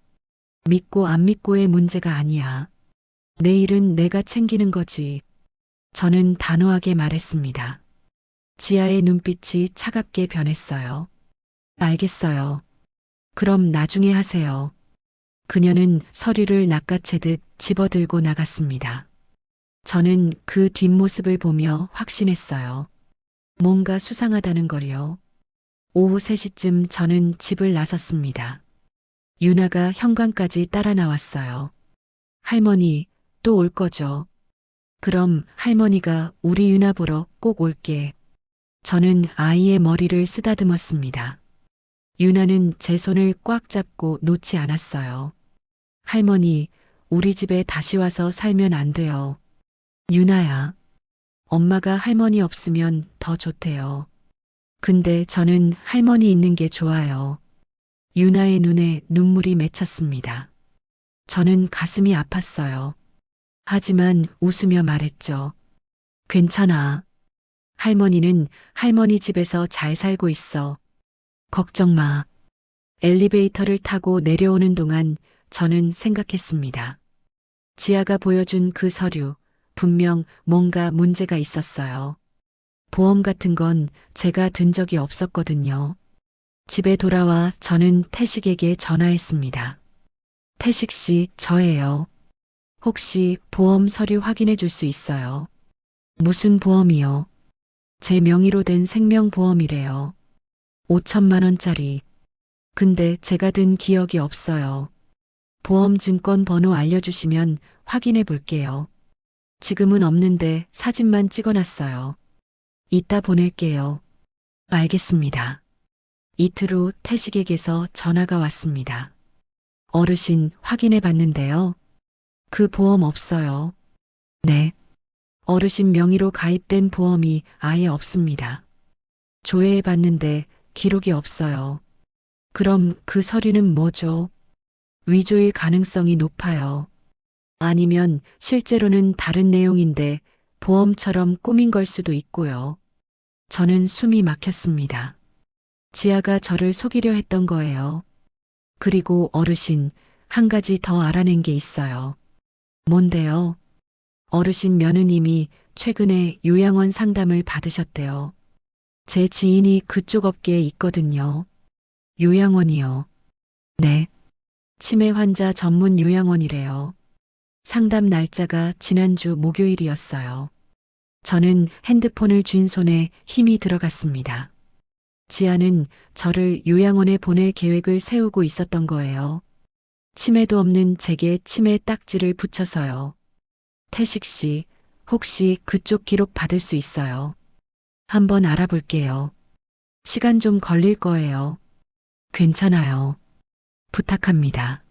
믿고 안 믿고의 문제가 아니야. 내 일은 내가 챙기는 거지. 저는 단호하게 말했습니다. 지아의 눈빛이 차갑게 변했어요. 알겠어요. 그럼 나중에 하세요. 그녀는 서류를 낚아채듯 집어들고 나갔습니다. 저는 그 뒷모습을 보며 확신했어요. 뭔가 수상하다는 걸요. 오후 3시쯤 저는 집을 나섰습니다. 유나가 현관까지 따라 나왔어요. 할머니, 또 올 거죠? 그럼 할머니가 우리 유나 보러 꼭 올게. 저는 아이의 머리를 쓰다듬었습니다. 유나는 제 손을 꽉 잡고 놓지 않았어요. 할머니, 우리 집에 다시 와서 살면 안 돼요. 유나야, 엄마가 할머니 없으면 더 좋대요. 근데 저는 할머니 있는 게 좋아요. 유나의 눈에 눈물이 맺혔습니다. 저는 가슴이 아팠어요. 하지만 웃으며 말했죠. 괜찮아. 할머니는 할머니 집에서 잘 살고 있어. 걱정 마. 엘리베이터를 타고 내려오는 동안 저는 생각했습니다. 지아가 보여준 그 서류, 분명 뭔가 문제가 있었어요. 보험 같은 건 제가 든 적이 없었거든요. 집에 돌아와 저는 태식에게 전화했습니다. 태식 씨, 저예요. 혹시 보험 서류 확인해 줄 수 있어요? 무슨 보험이요? 제 명의로 된 생명보험이래요. 5천만 원짜리. 근데 제가 든 기억이 없어요. 보험 증권 번호 알려주시면 확인해 볼게요. 지금은 없는데 사진만 찍어놨어요. 이따 보낼게요. 알겠습니다. 이틀 후 태식에게서 전화가 왔습니다. 어르신 확인해 봤는데요. 그 보험 없어요. 네. 어르신 명의로 가입된 보험이 아예 없습니다. 조회해 봤는데 기록이 없어요. 그럼 그 서류는 뭐죠? 위조일 가능성이 높아요. 아니면 실제로는 다른 내용인데 보험처럼 꾸민 걸 수도 있고요. 저는 숨이 막혔습니다. 지아가 저를 속이려 했던 거예요. 그리고 어르신, 한 가지 더 알아낸 게 있어요. 뭔데요? 어르신 며느님이 최근에 요양원 상담을 받으셨대요. 제 지인이 그쪽 업계에 있거든요. 요양원이요. 네. 치매 환자 전문 요양원이래요. 상담 날짜가 지난주 목요일이었어요. 저는 핸드폰을 쥔 손에 힘이 들어갔습니다. 지아는 저를 요양원에 보낼 계획을 세우고 있었던 거예요. 치매도 없는 제게 치매 딱지를 붙여서요. 태식 씨, 혹시 그쪽 기록 받을 수 있어요? 한번 알아볼게요. 시간 좀 걸릴 거예요. 괜찮아요. 부탁합니다.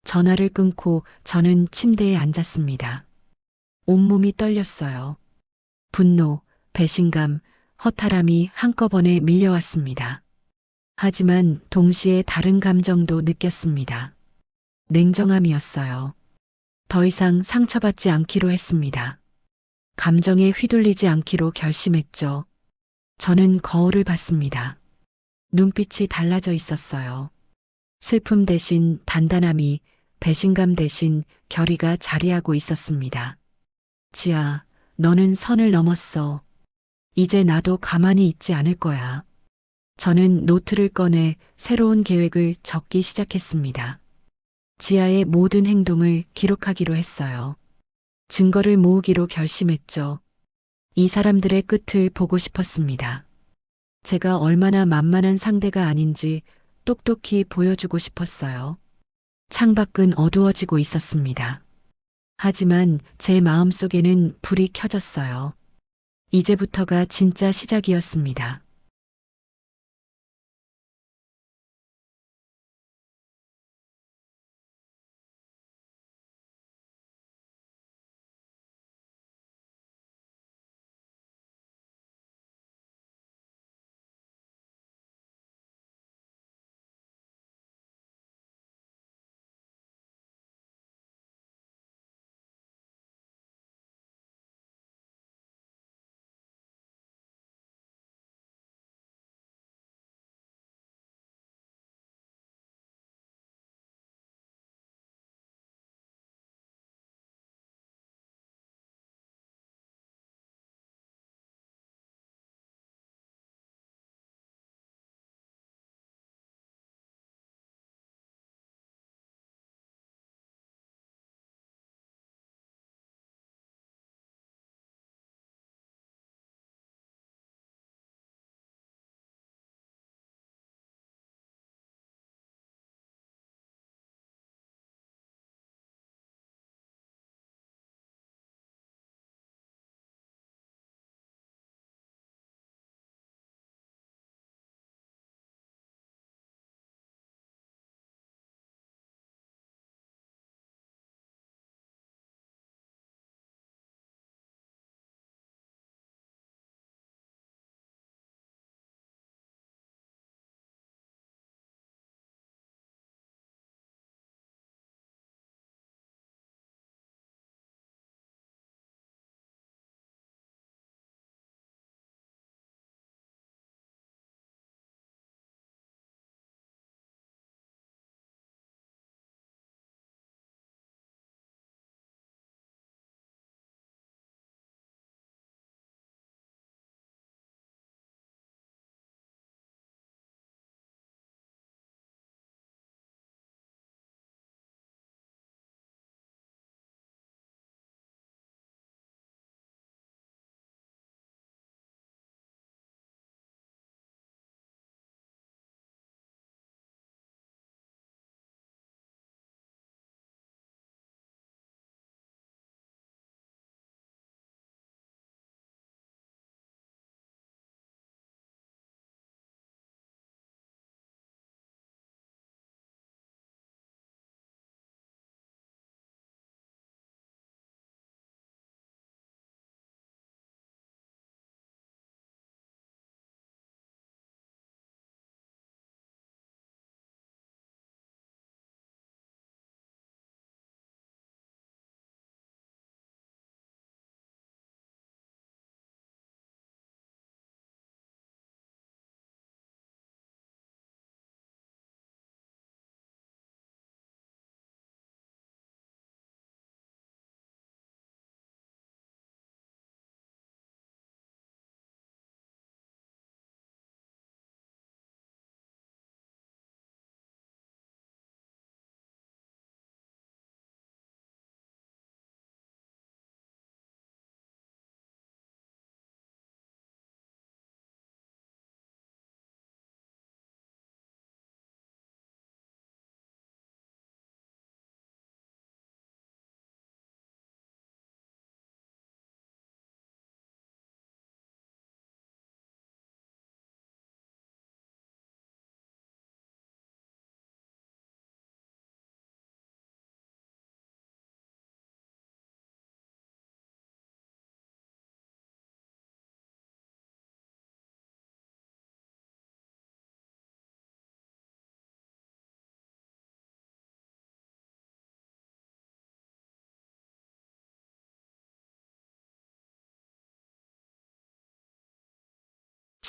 전화를 끊고 저는 침대에 앉았습니다. 온몸이 떨렸어요. 분노, 배신감, 허탈함이 한꺼번에 밀려왔습니다. 하지만 동시에 다른 감정도 느꼈습니다. 냉정함이었어요. 더 이상 상처받지 않기로 했습니다. 감정에 휘둘리지 않기로 결심했죠. 저는 거울을 봤습니다. 눈빛이 달라져 있었어요. 슬픔 대신 단단함이, 배신감 대신 결의가 자리하고 있었습니다. 지아, 너는 선을 넘었어. 이제 나도 가만히 있지 않을 거야. 저는 노트를 꺼내 새로운 계획을 적기 시작했습니다. 지아의 모든 행동을 기록하기로 했어요. 증거를 모으기로 결심했죠. 이 사람들의 끝을 보고 싶었습니다. 제가 얼마나 만만한 상대가 아닌지 똑똑히 보여주고 싶었어요. 창밖은 어두워지고 있었습니다. 하지만 제 마음속에는 불이 켜졌어요. 이제부터가 진짜 시작이었습니다.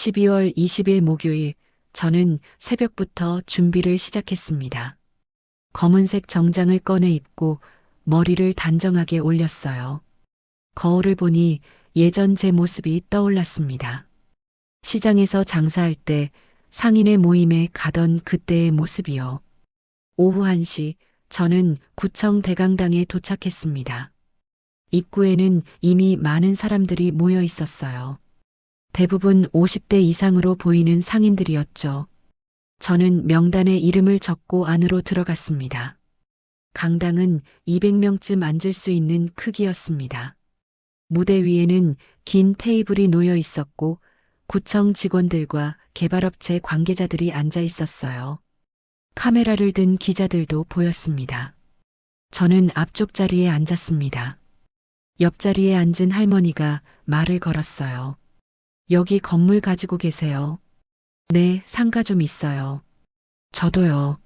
12월 20일 목요일, 저는 새벽부터 준비를 시작했습니다. 검은색 정장을 꺼내 입고 머리를 단정하게 올렸어요. 거울을 보니 예전 제 모습이 떠올랐습니다. 시장에서 장사할 때 상인의 모임에 가던 그때의 모습이요. 오후 1시, 저는 구청 대강당에 도착했습니다. 입구에는 이미 많은 사람들이 모여 있었어요. 대부분 50대 이상으로 보이는 상인들이었죠. 저는 명단에 이름을 적고 안으로 들어갔습니다. 강당은 200명쯤 앉을 수 있는 크기였습니다. 무대 위에는 긴 테이블이 놓여 있었고 구청 직원들과 개발업체 관계자들이 앉아 있었어요. 카메라를 든 기자들도 보였습니다. 저는 앞쪽 자리에 앉았습니다. 옆자리에 앉은 할머니가 말을 걸었어요. 여기 건물 가지고 계세요? 네, 상가 좀 있어요. 저도요.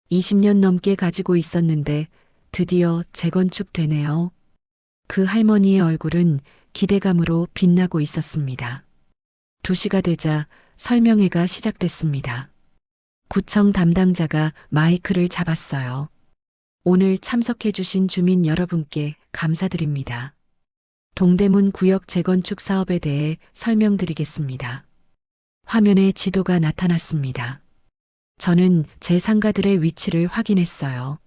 20년 넘게 가지고 있었는데 드디어 재건축 되네요. 그 할머니의 얼굴은 기대감으로 빛나고 있었습니다. 2시가 되자 설명회가 시작됐습니다. 구청 담당자가 마이크를 잡았어요. 오늘 참석해주신 주민 여러분께 감사드립니다. 동대문 구역 재건축 사업에 대해 설명드리겠습니다. 화면에 지도가 나타났습니다. 저는 제 상가들의 위치를 확인했어요.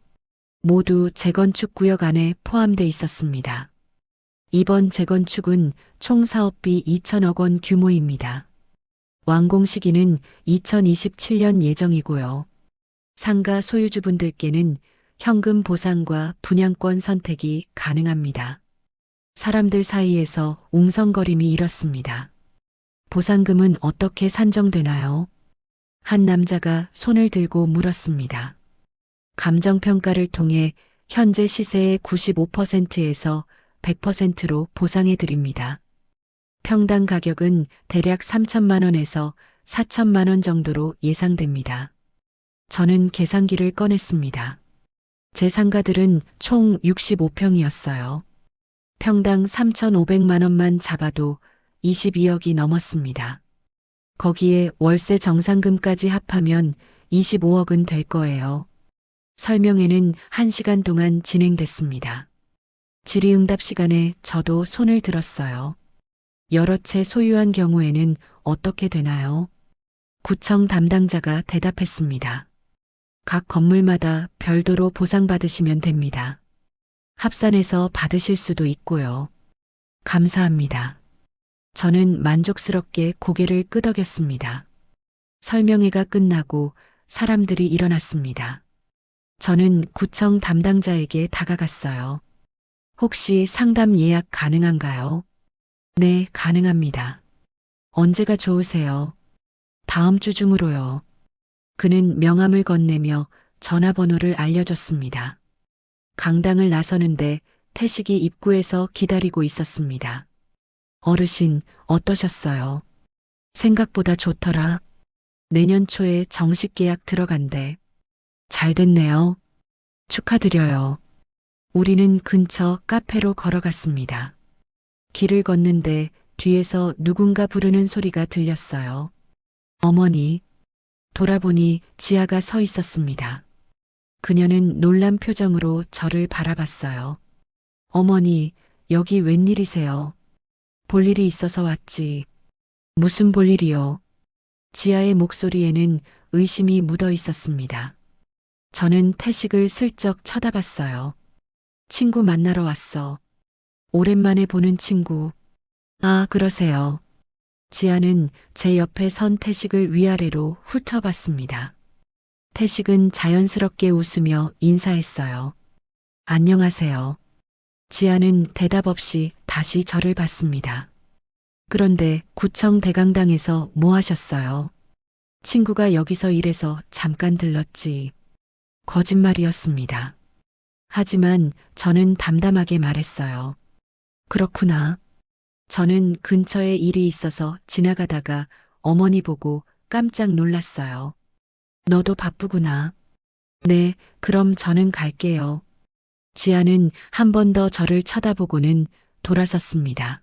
모두 재건축 구역 안에 포함돼 있었습니다. 이번 재건축은 총 사업비 2천억 원 규모입니다. 완공 시기는 2027년 예정이고요. 상가 소유주분들께는 현금 보상과 분양권 선택이 가능합니다. 사람들 사이에서 웅성거림이 일었습니다. 보상금은 어떻게 산정되나요? 한 남자가 손을 들고 물었습니다. 감정평가를 통해 현재 시세의 95%에서 100%로 보상해 드립니다. 평당 가격은 대략 3천만 원에서 4천만 원 정도로 예상됩니다. 저는 계산기를 꺼냈습니다. 제 상가들은 총 65평이었어요. 평당 3,500만 원만 잡아도 22억이 넘었습니다. 거기에 월세 정상금까지 합하면 25억은 될 거예요. 설명회는 1시간 동안 진행됐습니다. 질의응답 시간에 저도 손을 들었어요. 여러 채 소유한 경우에는 어떻게 되나요? 구청 담당자가 대답했습니다. 각 건물마다 별도로 보상받으시면 됩니다. 합산해서 받으실 수도 있고요. 감사합니다. 저는 만족스럽게 고개를 끄덕였습니다. 설명회가 끝나고 사람들이 일어났습니다. 저는 구청 담당자에게 다가갔어요. 혹시 상담 예약 가능한가요? 네, 가능합니다. 언제가 좋으세요? 다음 주 중으로요. 그는 명함을 건네며 전화번호를 알려줬습니다. 강당을 나서는데 태식이 입구에서 기다리고 있었습니다. 어르신, 어떠셨어요? 생각보다 좋더라. 내년 초에 정식 계약 들어간대. 잘 됐네요. 축하드려요. 우리는 근처 카페로 걸어갔습니다. 길을 걷는데 뒤에서 누군가 부르는 소리가 들렸어요. 어머니. 돌아보니 지아가 서 있었습니다. 그녀는 놀란 표정으로 저를 바라봤어요. 어머니, 여기 웬일이세요? 볼일이 있어서 왔지. 무슨 볼일이요? 지아의 목소리에는 의심이 묻어 있었습니다. 저는 태식을 슬쩍 쳐다봤어요. 친구 만나러 왔어. 오랜만에 보는 친구. 아, 그러세요. 지아는 제 옆에 선 태식을 위아래로 훑어봤습니다. 태식은 자연스럽게 웃으며 인사했어요. 안녕하세요. 지아는 대답 없이 다시 저를 봤습니다. 그런데 구청 대강당에서 뭐 하셨어요? 친구가 여기서 일해서 잠깐 들렀지. 거짓말이었습니다. 하지만 저는 담담하게 말했어요. 그렇구나. 저는 근처에 일이 있어서 지나가다가 어머니 보고 깜짝 놀랐어요. 너도 바쁘구나. 네, 그럼 저는 갈게요. 지아는 한 번 더 저를 쳐다보고는 돌아섰습니다.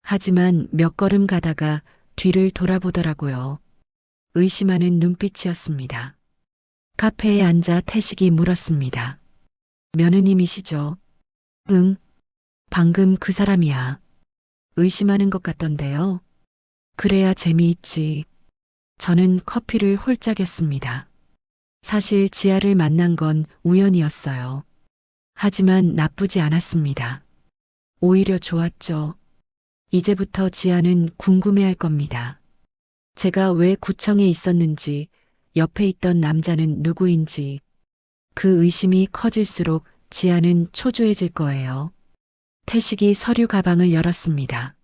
하지만 몇 걸음 가다가 뒤를 돌아보더라고요. 의심하는 눈빛이었습니다. 카페에 앉아 태식이 물었습니다. 며느님이시죠? 응, 방금 그 사람이야. 의심하는 것 같던데요. 그래야 재미있지. 저는 커피를 홀짝였습니다. 사실 지아를 만난 건 우연이었어요. 하지만 나쁘지 않았습니다. 오히려 좋았죠. 이제부터 지아는 궁금해할 겁니다. 제가 왜 구청에 있었는지, 옆에 있던 남자는 누구인지, 그 의심이 커질수록 지아는 초조해질 거예요. 태식이 서류 가방을 열었습니다.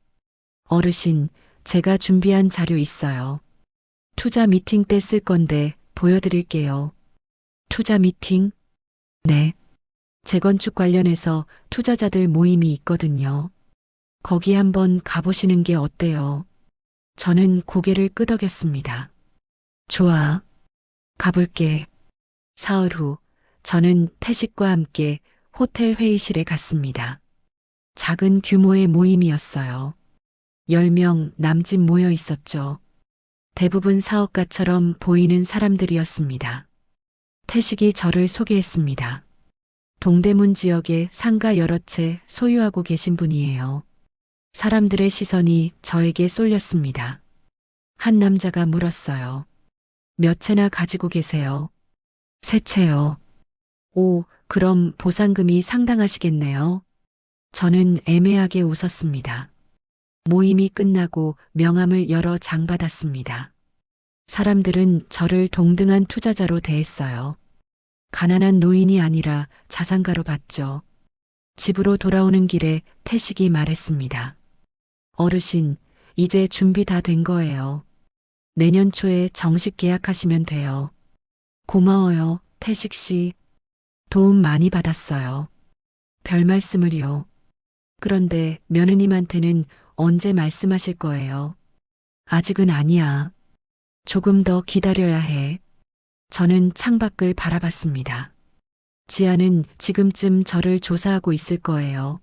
어르신, 제가 준비한 자료 있어요. 투자 미팅 때 쓸 건데 보여드릴게요. 투자 미팅? 네. 재건축 관련해서 투자자들 모임이 있거든요. 거기 한번 가보시는 게 어때요? 저는 고개를 끄덕였습니다. 좋아. 가볼게. 사흘 후, 저는 태식과 함께 호텔 회의실에 갔습니다. 작은 규모의 모임이었어요. 10명 남짓 모여 있었죠. 대부분 사업가처럼 보이는 사람들이었습니다. 태식이 저를 소개했습니다. 동대문 지역에 상가 여러 채 소유하고 계신 분이에요. 사람들의 시선이 저에게 쏠렸습니다. 한 남자가 물었어요. 몇 채나 가지고 계세요? 3채요. 오, 그럼 보상금이 상당하시겠네요. 저는 애매하게 웃었습니다. 모임이 끝나고 명함을 열어 장받았습니다. 사람들은 저를 동등한 투자자로 대했어요. 가난한 노인이 아니라 자산가로 봤죠. 집으로 돌아오는 길에 태식이 말했습니다. 어르신, 이제 준비 다 된 거예요. 내년 초에 정식 계약하시면 돼요. 고마워요, 태식 씨. 도움 많이 받았어요. 별 말씀을요. 그런데 며느님한테는 언제 말씀하실 거예요? 아직은 아니야. 조금 더 기다려야 해. 저는 창밖을 바라봤습니다. 지아는 지금쯤 저를 조사하고 있을 거예요.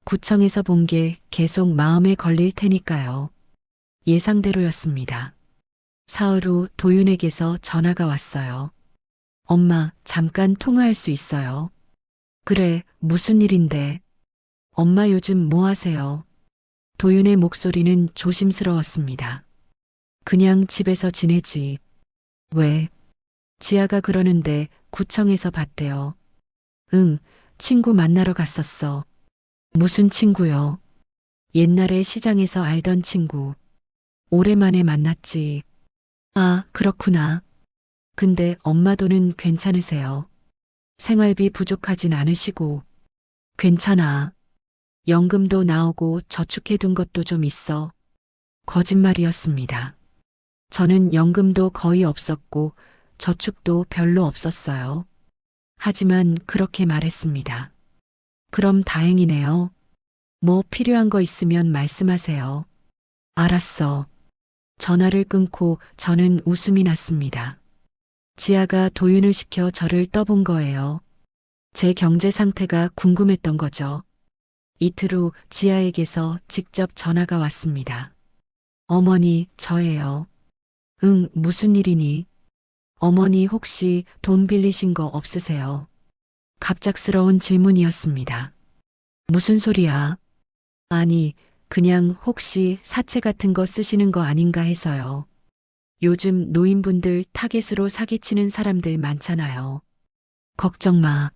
구청에서 본 게 계속 마음에 걸릴 테니까요. 예상대로였습니다. 사흘 후 도윤에게서 전화가 왔어요. 엄마, 잠깐 통화할 수 있어요? 그래, 무슨 일인데? 엄마 요즘 뭐 하세요? 도윤의 목소리는 조심스러웠습니다. 그냥 집에서 지내지. 왜? 지아가 그러는데 구청에서 봤대요. 응, 친구 만나러 갔었어. 무슨 친구요? 옛날에 시장에서 알던 친구. 오랜만에 만났지. 아, 그렇구나. 근데 엄마 돈은 괜찮으세요? 생활비 부족하진 않으시고. 괜찮아. 연금도 나오고 저축해둔 것도 좀 있어. 거짓말이었습니다. 저는 연금도 거의 없었고 저축도 별로 없었어요. 하지만 그렇게 말했습니다. 그럼 다행이네요. 뭐 필요한 거 있으면 말씀하세요. 알았어. 전화를 끊고 저는 웃음이 났습니다. 지아가 도윤을 시켜 저를 떠본 거예요. 제 경제 상태가 궁금했던 거죠. 이틀 후 지아에게서 직접 전화가 왔습니다. 어머니, 저예요. 응, 무슨 일이니? 어머니 혹시 돈 빌리신 거 없으세요? 갑작스러운 질문이었습니다. 무슨 소리야? 아니, 그냥 혹시 사채 같은 거 쓰시는 거 아닌가 해서요. 요즘 노인분들 타겟으로 사기치는 사람들 많잖아요. 걱정 마.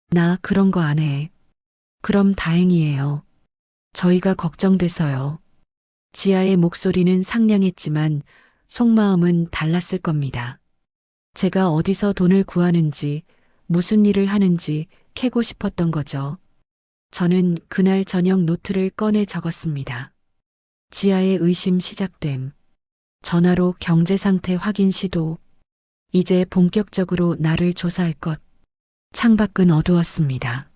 나 그런 거 안 해. 그럼 다행이에요. 저희가 걱정돼서요. 지아의 목소리는 상냥했지만 속마음은 달랐을 겁니다. 제가 어디서 돈을 구하는지, 무슨 일을 하는지 캐고 싶었던 거죠. 저는 그날 저녁 노트를 꺼내 적었습니다. 지아의 의심 시작됨. 전화로 경제 상태 확인 시도. 이제 본격적으로 나를 조사할 것. 창밖은 어두웠습니다.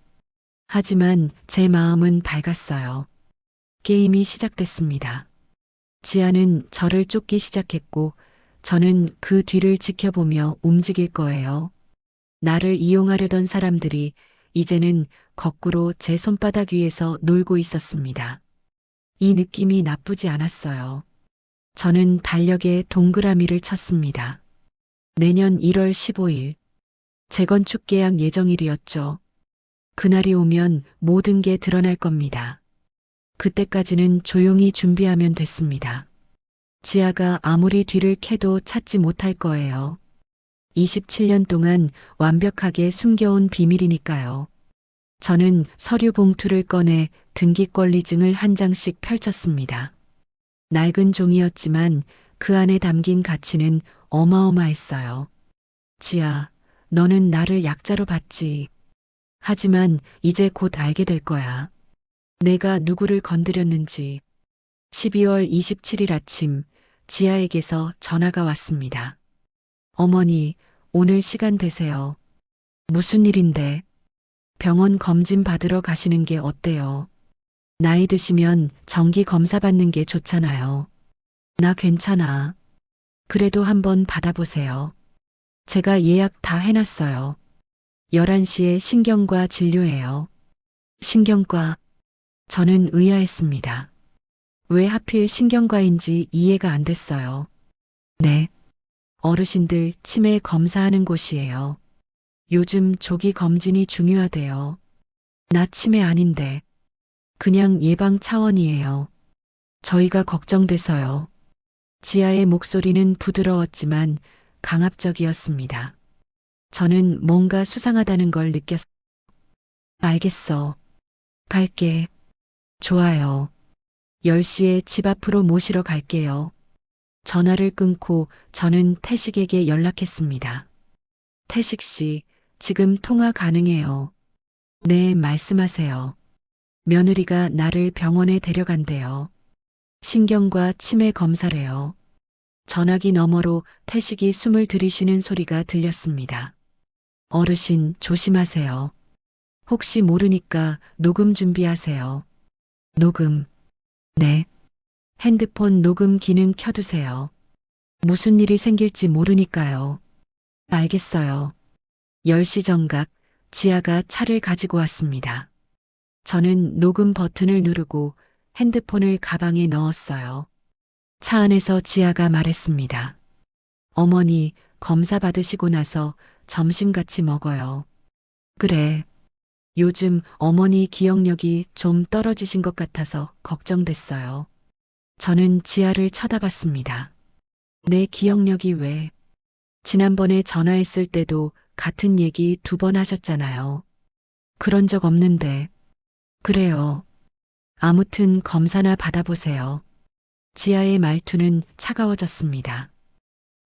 하지만 제 마음은 밝았어요. 게임이 시작됐습니다. 지아는 저를 쫓기 시작했고 저는 그 뒤를 지켜보며 움직일 거예요. 나를 이용하려던 사람들이 이제는 거꾸로 제 손바닥 위에서 놀고 있었습니다. 이 느낌이 나쁘지 않았어요. 저는 달력에 동그라미를 쳤습니다. 내년 1월 15일. 재건축 계약 예정일이었죠. 그날이 오면 모든 게 드러날 겁니다. 그때까지는 조용히 준비하면 됐습니다. 지아가 아무리 뒤를 캐도 찾지 못할 거예요. 27년 동안 완벽하게 숨겨온 비밀이니까요. 저는 서류 봉투를 꺼내 등기권리증을 한 장씩 펼쳤습니다. 낡은 종이였지만 그 안에 담긴 가치는 어마어마했어요. 지아, 너는 나를 약자로 봤지. 하지만 이제 곧 알게 될 거야. 내가 누구를 건드렸는지. 12월 27일 아침, 지아에게서 전화가 왔습니다. 어머니, 오늘 시간 되세요. 무슨 일인데? 병원 검진 받으러 가시는 게 어때요? 나이 드시면 정기 검사 받는 게 좋잖아요. 나 괜찮아. 그래도 한번 받아보세요. 제가 예약 다 해놨어요. 11시에 신경과 진료해요. 신경과. 저는 의아했습니다. 왜 하필 신경과인지 이해가 안 됐어요. 네. 어르신들 치매 검사하는 곳이에요. 요즘 조기 검진이 중요하대요. 나 치매 아닌데. 그냥 예방 차원이에요. 저희가 걱정돼서요. 지아의 목소리는 부드러웠지만 강압적이었습니다. 저는 뭔가 수상하다는 걸 느꼈어요. 알겠어. 갈게. 좋아요. 10시에 집 앞으로 모시러 갈게요. 전화를 끊고 저는 태식에게 연락했습니다. 태식 씨, 지금 통화 가능해요. 네, 말씀하세요. 며느리가 나를 병원에 데려간대요. 신경과 치매 검사래요. 전화기 너머로 태식이 숨을 들이쉬는 소리가 들렸습니다. 어르신, 조심하세요. 혹시 모르니까 녹음 준비하세요. 녹음. 네. 핸드폰 녹음 기능 켜두세요. 무슨 일이 생길지 모르니까요. 알겠어요. 10시 정각, 지아가 차를 가지고 왔습니다. 저는 녹음 버튼을 누르고 핸드폰을 가방에 넣었어요. 차 안에서 지아가 말했습니다. 어머니, 검사 받으시고 나서 점심 같이 먹어요. 그래. 요즘 어머니 기억력이 좀 떨어지신 것 같아서 걱정됐어요. 저는 지아를 쳐다봤습니다. 내 기억력이 왜? 지난번에 전화했을 때도 같은 얘기 2번 하셨잖아요. 그런 적 없는데. 그래요. 아무튼 검사나 받아보세요. 지아의 말투는 차가워졌습니다.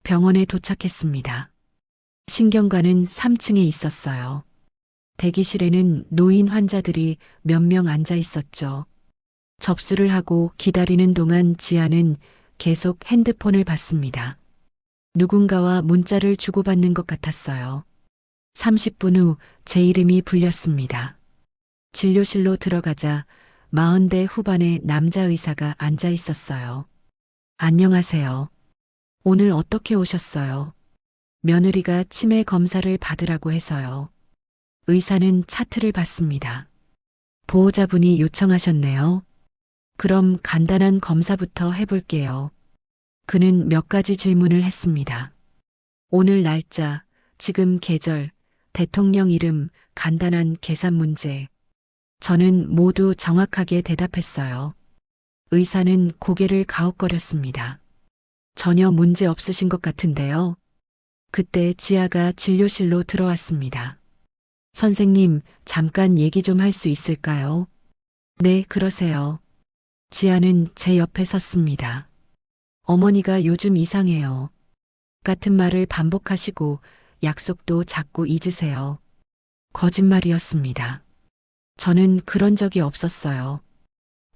병원에 도착했습니다. 신경과는 3층에 있었어요. 대기실에는 노인 환자들이 몇 명 앉아 있었죠. 접수를 하고 기다리는 동안 지아는 계속 핸드폰을 봤습니다. 누군가와 문자를 주고받는 것 같았어요. 30분 후 제 이름이 불렸습니다. 진료실로 들어가자 40대 후반의 남자 의사가 앉아 있었어요. 안녕하세요. 오늘 어떻게 오셨어요? 며느리가 치매 검사를 받으라고 해서요. 의사는 차트를 봤습니다. 보호자분이 요청하셨네요. 그럼 간단한 검사부터 해볼게요. 그는 몇 가지 질문을 했습니다. 오늘 날짜, 지금 계절, 대통령 이름, 간단한 계산 문제. 저는 모두 정확하게 대답했어요. 의사는 고개를 가웃거렸습니다. 전혀 문제 없으신 것 같은데요. 그때 지아가 진료실로 들어왔습니다. 선생님, 잠깐 얘기 좀 할 수 있을까요? 네, 그러세요. 지아는 제 옆에 섰습니다. 어머니가 요즘 이상해요. 같은 말을 반복하시고 약속도 자꾸 잊으세요. 거짓말이었습니다. 저는 그런 적이 없었어요.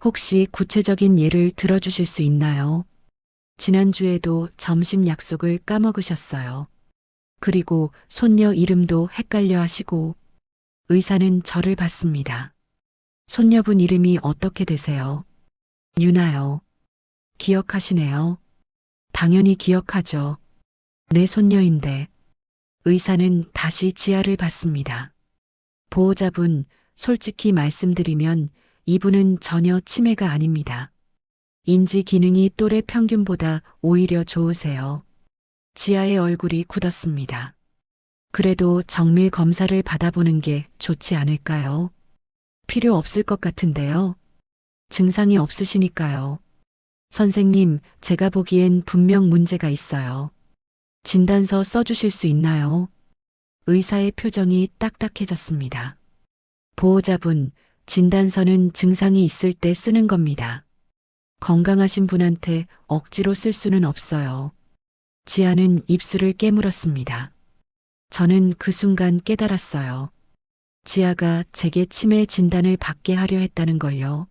혹시 구체적인 예를 들어주실 수 있나요? 지난주에도 점심 약속을 까먹으셨어요. 그리고 손녀 이름도 헷갈려 하시고 의사는 저를 봤습니다. 손녀분 이름이 어떻게 되세요? 유나요. 기억하시네요. 당연히 기억하죠. 내 손녀인데. 의사는 다시 지아를 봤습니다. 보호자분, 솔직히 말씀드리면 이분은 전혀 치매가 아닙니다. 인지 기능이 또래 평균보다 오히려 좋으세요. 지아의 얼굴이 굳었습니다. 그래도 정밀 검사를 받아보는 게 좋지 않을까요? 필요 없을 것 같은데요. 증상이 없으시니까요. 선생님, 제가 보기엔 분명 문제가 있어요. 진단서 써주실 수 있나요? 의사의 표정이 딱딱해졌습니다. 보호자분, 진단서는 증상이 있을 때 쓰는 겁니다. 건강하신 분한테 억지로 쓸 수는 없어요. 지아는 입술을 깨물었습니다. 저는 그 순간 깨달았어요. 지아가 제게 치매 진단을 받게 하려 했다는 걸요.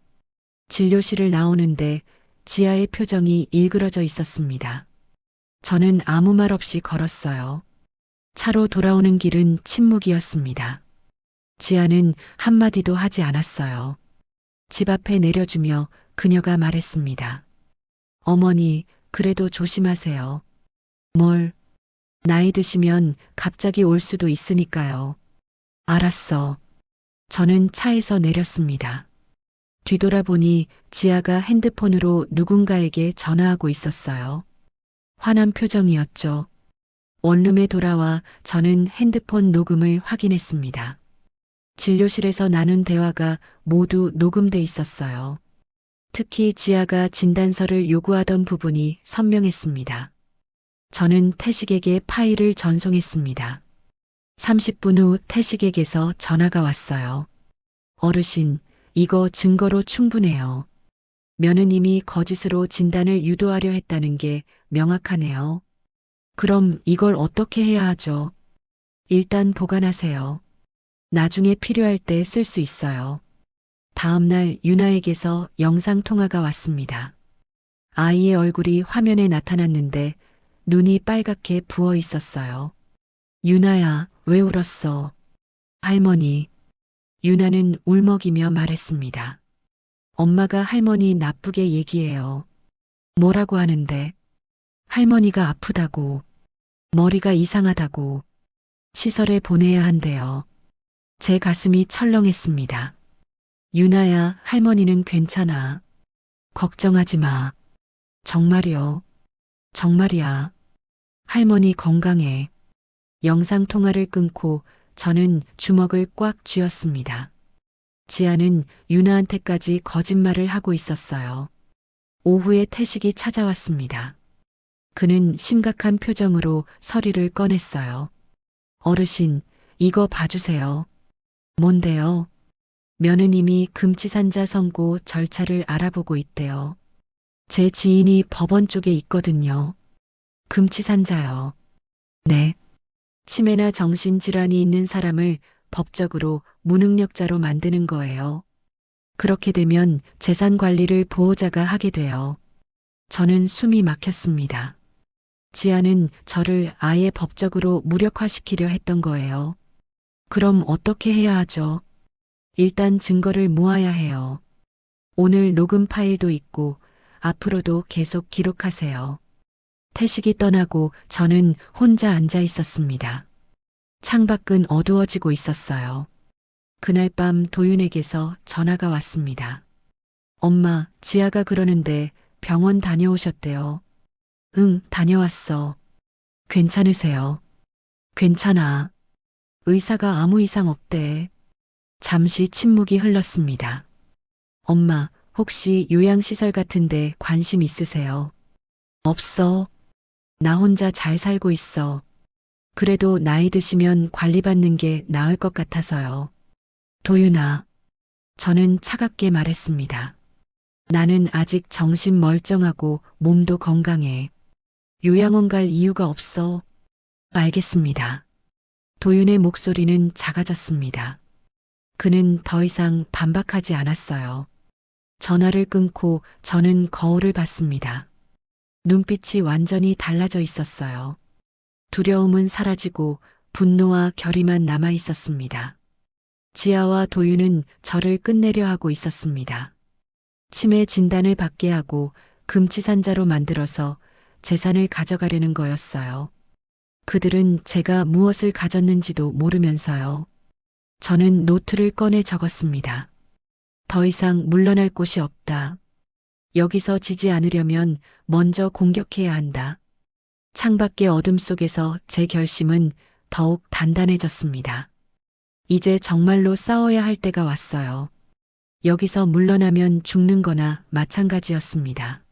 진료실을 나오는데 지아의 표정이 일그러져 있었습니다. 저는 아무 말 없이 걸었어요. 차로 돌아오는 길은 침묵이었습니다. 지아는 한마디도 하지 않았어요. 집 앞에 내려주며 그녀가 말했습니다. 어머니, 그래도 조심하세요. 뭘? 나이 드시면 갑자기 올 수도 있으니까요. 알았어. 저는 차에서 내렸습니다. 뒤돌아보니 지아가 핸드폰으로 누군가에게 전화하고 있었어요. 화난 표정이었죠. 원룸에 돌아와 저는 핸드폰 녹음을 확인했습니다. 진료실에서 나눈 대화가 모두 녹음돼 있었어요. 특히 지아가 진단서를 요구하던 부분이 선명했습니다. 저는 태식에게 파일을 전송했습니다. 30분 후 태식에게서 전화가 왔어요. 어르신, 이거 증거로 충분해요. 며느님이 거짓으로 진단을 유도하려 했다는 게 명확하네요. 그럼 이걸 어떻게 해야 하죠? 일단 보관하세요. 나중에 필요할 때 쓸 수 있어요. 다음 날 유나에게서 영상통화가 왔습니다. 아이의 얼굴이 화면에 나타났는데 눈이 빨갛게 부어 있었어요. 유나야, 왜 울었어? 할머니. 유나는 울먹이며 말했습니다. 엄마가 할머니 나쁘게 얘기해요. 뭐라고 하는데? 할머니가 아프다고, 머리가 이상하다고, 시설에 보내야 한대요. 제 가슴이 철렁했습니다. 유나야, 할머니는 괜찮아. 걱정하지 마. 정말이요. 정말이야. 할머니 건강해. 영상통화를 끊고 저는 주먹을 꽉 쥐었습니다. 지아는 유나한테까지 거짓말을 하고 있었어요. 오후에 태식이 찾아왔습니다. 그는 심각한 표정으로 서류를 꺼냈어요. 어르신, 이거 봐주세요. 뭔데요? 며느님이 금치산자 선고 절차를 알아보고 있대요. 제 지인이 법원 쪽에 있거든요. 금치산자요. 네. 치매나 정신질환이 있는 사람을 법적으로 무능력자로 만드는 거예요. 그렇게 되면 재산 관리를 보호자가 하게 돼요. 저는 숨이 막혔습니다. 지아는 저를 아예 법적으로 무력화시키려 했던 거예요. 그럼 어떻게 해야 하죠? 일단 증거를 모아야 해요. 오늘 녹음 파일도 있고 앞으로도 계속 기록하세요. 태식이 떠나고 저는 혼자 앉아 있었습니다. 창밖은 어두워지고 있었어요. 그날 밤 도윤에게서 전화가 왔습니다. 엄마, 지아가 그러는데 병원 다녀오셨대요. 응, 다녀왔어. 괜찮으세요? 괜찮아. 의사가 아무 이상 없대. 잠시 침묵이 흘렀습니다. 엄마, 혹시 요양시설 같은데 관심 있으세요? 없어. 나 혼자 잘 살고 있어. 그래도 나이 드시면 관리받는 게 나을 것 같아서요. 도윤아. 저는 차갑게 말했습니다. 나는 아직 정신 멀쩡하고 몸도 건강해. 요양원 갈 이유가 없어. 알겠습니다. 도윤의 목소리는 작아졌습니다. 그는 더 이상 반박하지 않았어요. 전화를 끊고 저는 거울을 봤습니다. 눈빛이 완전히 달라져 있었어요. 두려움은 사라지고 분노와 결의만 남아 있었습니다. 지아와 도윤은 저를 끝내려 하고 있었습니다. 치매 진단을 받게 하고 금치산자로 만들어서 재산을 가져가려는 거였어요. 그들은 제가 무엇을 가졌는지도 모르면서요. 저는 노트를 꺼내 적었습니다. 더 이상 물러날 곳이 없다. 여기서 지지 않으려면 먼저 공격해야 한다. 창밖의 어둠 속에서 제 결심은 더욱 단단해졌습니다. 이제 정말로 싸워야 할 때가 왔어요. 여기서 물러나면 죽는 거나 마찬가지였습니다.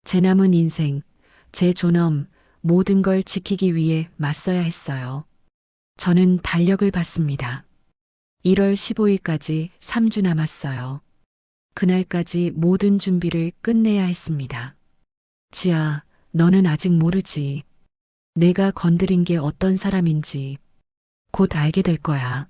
제 남은 인생, 제 존엄, 모든 걸 지키기 위해 맞서야 했어요. 저는 달력을 봤습니다. 1월 15일까지 3주 남았어요. 그날까지 모든 준비를 끝내야 했습니다. 지아, 너는 아직 모르지. 내가 건드린 게 어떤 사람인지 곧 알게 될 거야.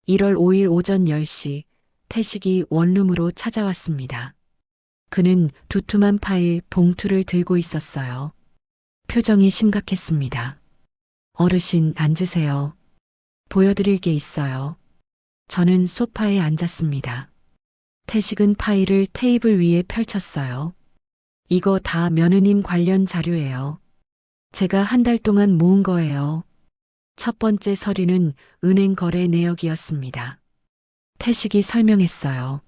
1월 5일 오전 10시 태식이 원룸으로 찾아왔습니다. 그는 두툼한 파일 봉투를 들고 있었어요. 표정이 심각했습니다. 어르신 앉으세요. 보여드릴 게 있어요. 저는 소파에 앉았습니다. 태식은 파일을 테이블 위에 펼쳤어요. 이거 다 며느님 관련 자료예요. 제가 한 달 동안 모은 거예요. 첫 번째 서류는 은행 거래 내역이었습니다. 태식이 설명했어요.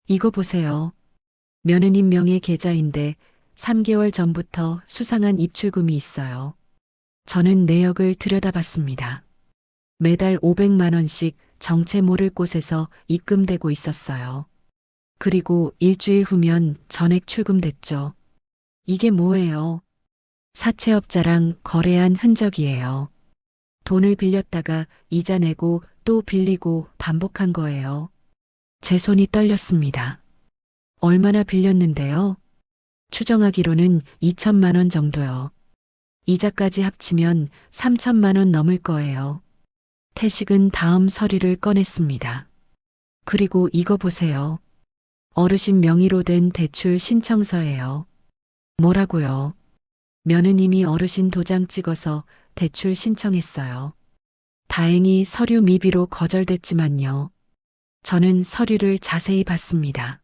이거 보세요. 며느님 명의 계좌인데 3개월 전부터 수상한 입출금이 있어요. 저는 내역을 들여다봤습니다. 매달 500만 원씩 정체 모를 곳에서 입금되고 있었어요. 그리고 일주일 후면 전액 출금됐죠. 이게 뭐예요? 사채업자랑 거래한 흔적이에요. 돈을 빌렸다가 이자 내고 또 빌리고 반복한 거예요. 제 손이 떨렸습니다. 얼마나 빌렸는데요? 추정하기로는 2천만 원 정도요. 이자까지 합치면 3천만 원 넘을 거예요. 태식은 다음 서류를 꺼냈습니다. 그리고 이거 보세요. 어르신 명의로 된 대출 신청서예요. 뭐라고요? 며느님이 어르신 도장 찍어서 대출 신청했어요. 다행히 서류 미비로 거절됐지만요. 저는 서류를 자세히 봤습니다.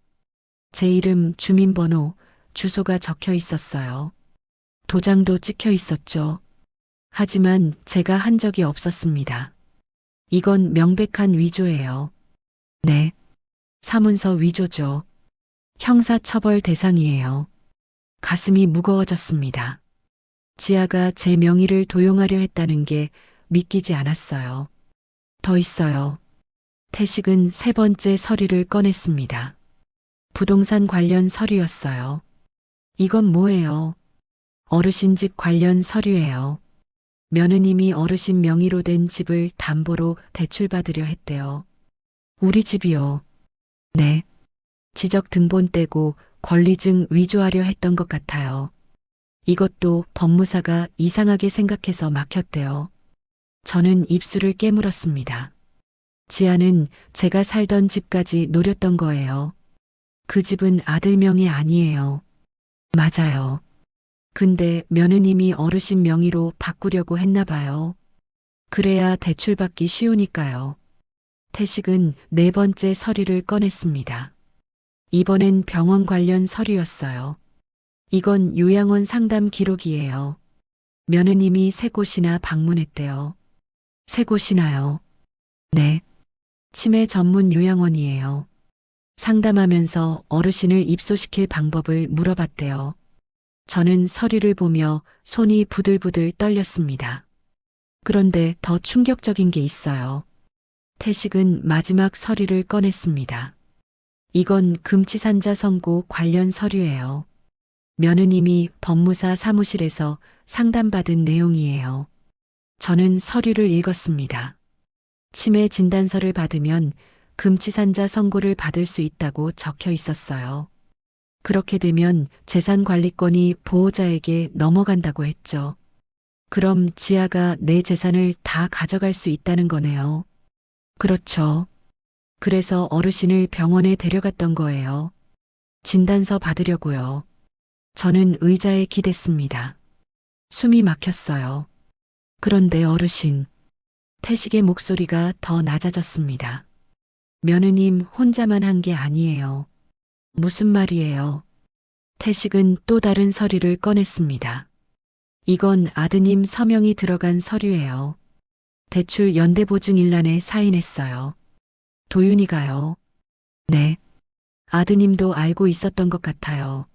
제 이름, 주민번호, 주소가 적혀 있었어요. 도장도 찍혀 있었죠. 하지만 제가 한 적이 없었습니다. 이건 명백한 위조예요. 네. 사문서 위조죠. 형사처벌 대상이에요. 가슴이 무거워졌습니다. 지아가 제 명의를 도용하려 했다는 게 믿기지 않았어요. 더 있어요. 태식은 세 번째 서류를 꺼냈습니다. 부동산 관련 서류였어요. 이건 뭐예요? 어르신 집 관련 서류예요. 며느님이 어르신 명의로 된 집을 담보로 대출받으려 했대요. 우리 집이요. 네. 지적 등본 떼고 권리증 위조하려 했던 것 같아요. 이것도 법무사가 이상하게 생각해서 막혔대요. 저는 입술을 깨물었습니다. 지아는 제가 살던 집까지 노렸던 거예요. 그 집은 아들 명의 아니에요. 맞아요. 근데 며느님이 어르신 명의로 바꾸려고 했나 봐요. 그래야 대출받기 쉬우니까요. 태식은 네 번째 서류를 꺼냈습니다. 이번엔 병원 관련 서류였어요. 이건 요양원 상담 기록이에요. 며느님이 세 곳이나 방문했대요. 세 곳이나요? 네. 치매 전문 요양원이에요. 상담하면서 어르신을 입소시킬 방법을 물어봤대요. 저는 서류를 보며 손이 부들부들 떨렸습니다. 그런데 더 충격적인 게 있어요. 태식은 마지막 서류를 꺼냈습니다. 이건 금치산자 선고 관련 서류예요. 며느님이 법무사 사무실에서 상담받은 내용이에요. 저는 서류를 읽었습니다. 치매 진단서를 받으면 금치산자 선고를 받을 수 있다고 적혀 있었어요. 그렇게 되면 재산 관리권이 보호자에게 넘어간다고 했죠. 그럼 지아가 내 재산을 다 가져갈 수 있다는 거네요. 그렇죠. 그래서 어르신을 병원에 데려갔던 거예요. 진단서 받으려고요. 저는 의자에 기댔습니다. 숨이 막혔어요. 그런데 어르신, 태식의 목소리가 더 낮아졌습니다. 며느님 혼자만 한 게 아니에요. 무슨 말이에요? 태식은 또 다른 서류를 꺼냈습니다. 이건 아드님 서명이 들어간 서류예요. 대출 연대보증일란에 사인했어요. 도윤이가요. 네. 아드님도 알고 있었던 것 같아요.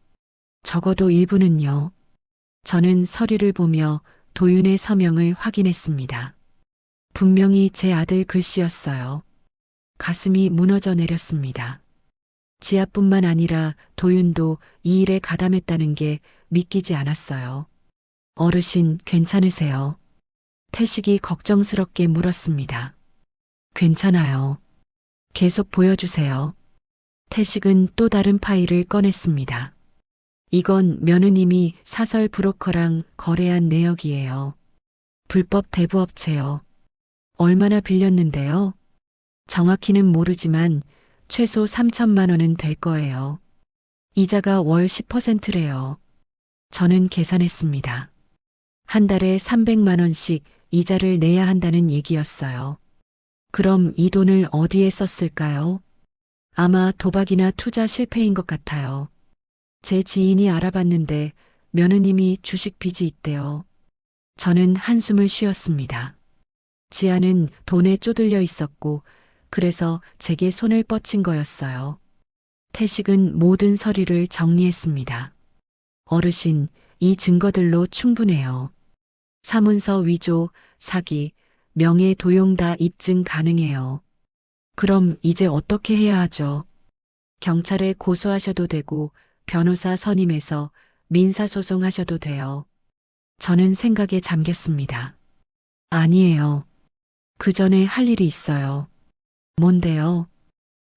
적어도 일부는요. 저는 서류를 보며 도윤의 서명을 확인했습니다. 분명히 제 아들 글씨였어요. 가슴이 무너져 내렸습니다. 지아뿐만 아니라 도윤도 이 일에 가담했다는 게 믿기지 않았어요. 어르신 괜찮으세요? 태식이 걱정스럽게 물었습니다. 괜찮아요. 계속 보여주세요. 태식은 또 다른 파일을 꺼냈습니다. 이건 며느님이 사설 브로커랑 거래한 내역이에요. 불법 대부업체요. 얼마나 빌렸는데요? 정확히는 모르지만 최소 3천만 원은 될 거예요. 이자가 월 10%래요. 저는 계산했습니다. 한 달에 300만 원씩 이자를 내야 한다는 얘기였어요. 그럼 이 돈을 어디에 썼을까요? 아마 도박이나 투자 실패인 것 같아요. 제 지인이 알아봤는데 며느님이 주식 빚이 있대요. 저는 한숨을 쉬었습니다. 지아는 돈에 쪼들려 있었고 그래서 제게 손을 뻗친 거였어요. 태식은 모든 서류를 정리했습니다. 어르신, 이 증거들로 충분해요. 사문서 위조, 사기, 명예 도용 다 입증 가능해요. 그럼 이제 어떻게 해야 하죠? 경찰에 고소하셔도 되고 변호사 선임해서 민사소송하셔도 돼요. 저는 생각에 잠겼습니다. 아니에요. 그 전에 할 일이 있어요. 뭔데요?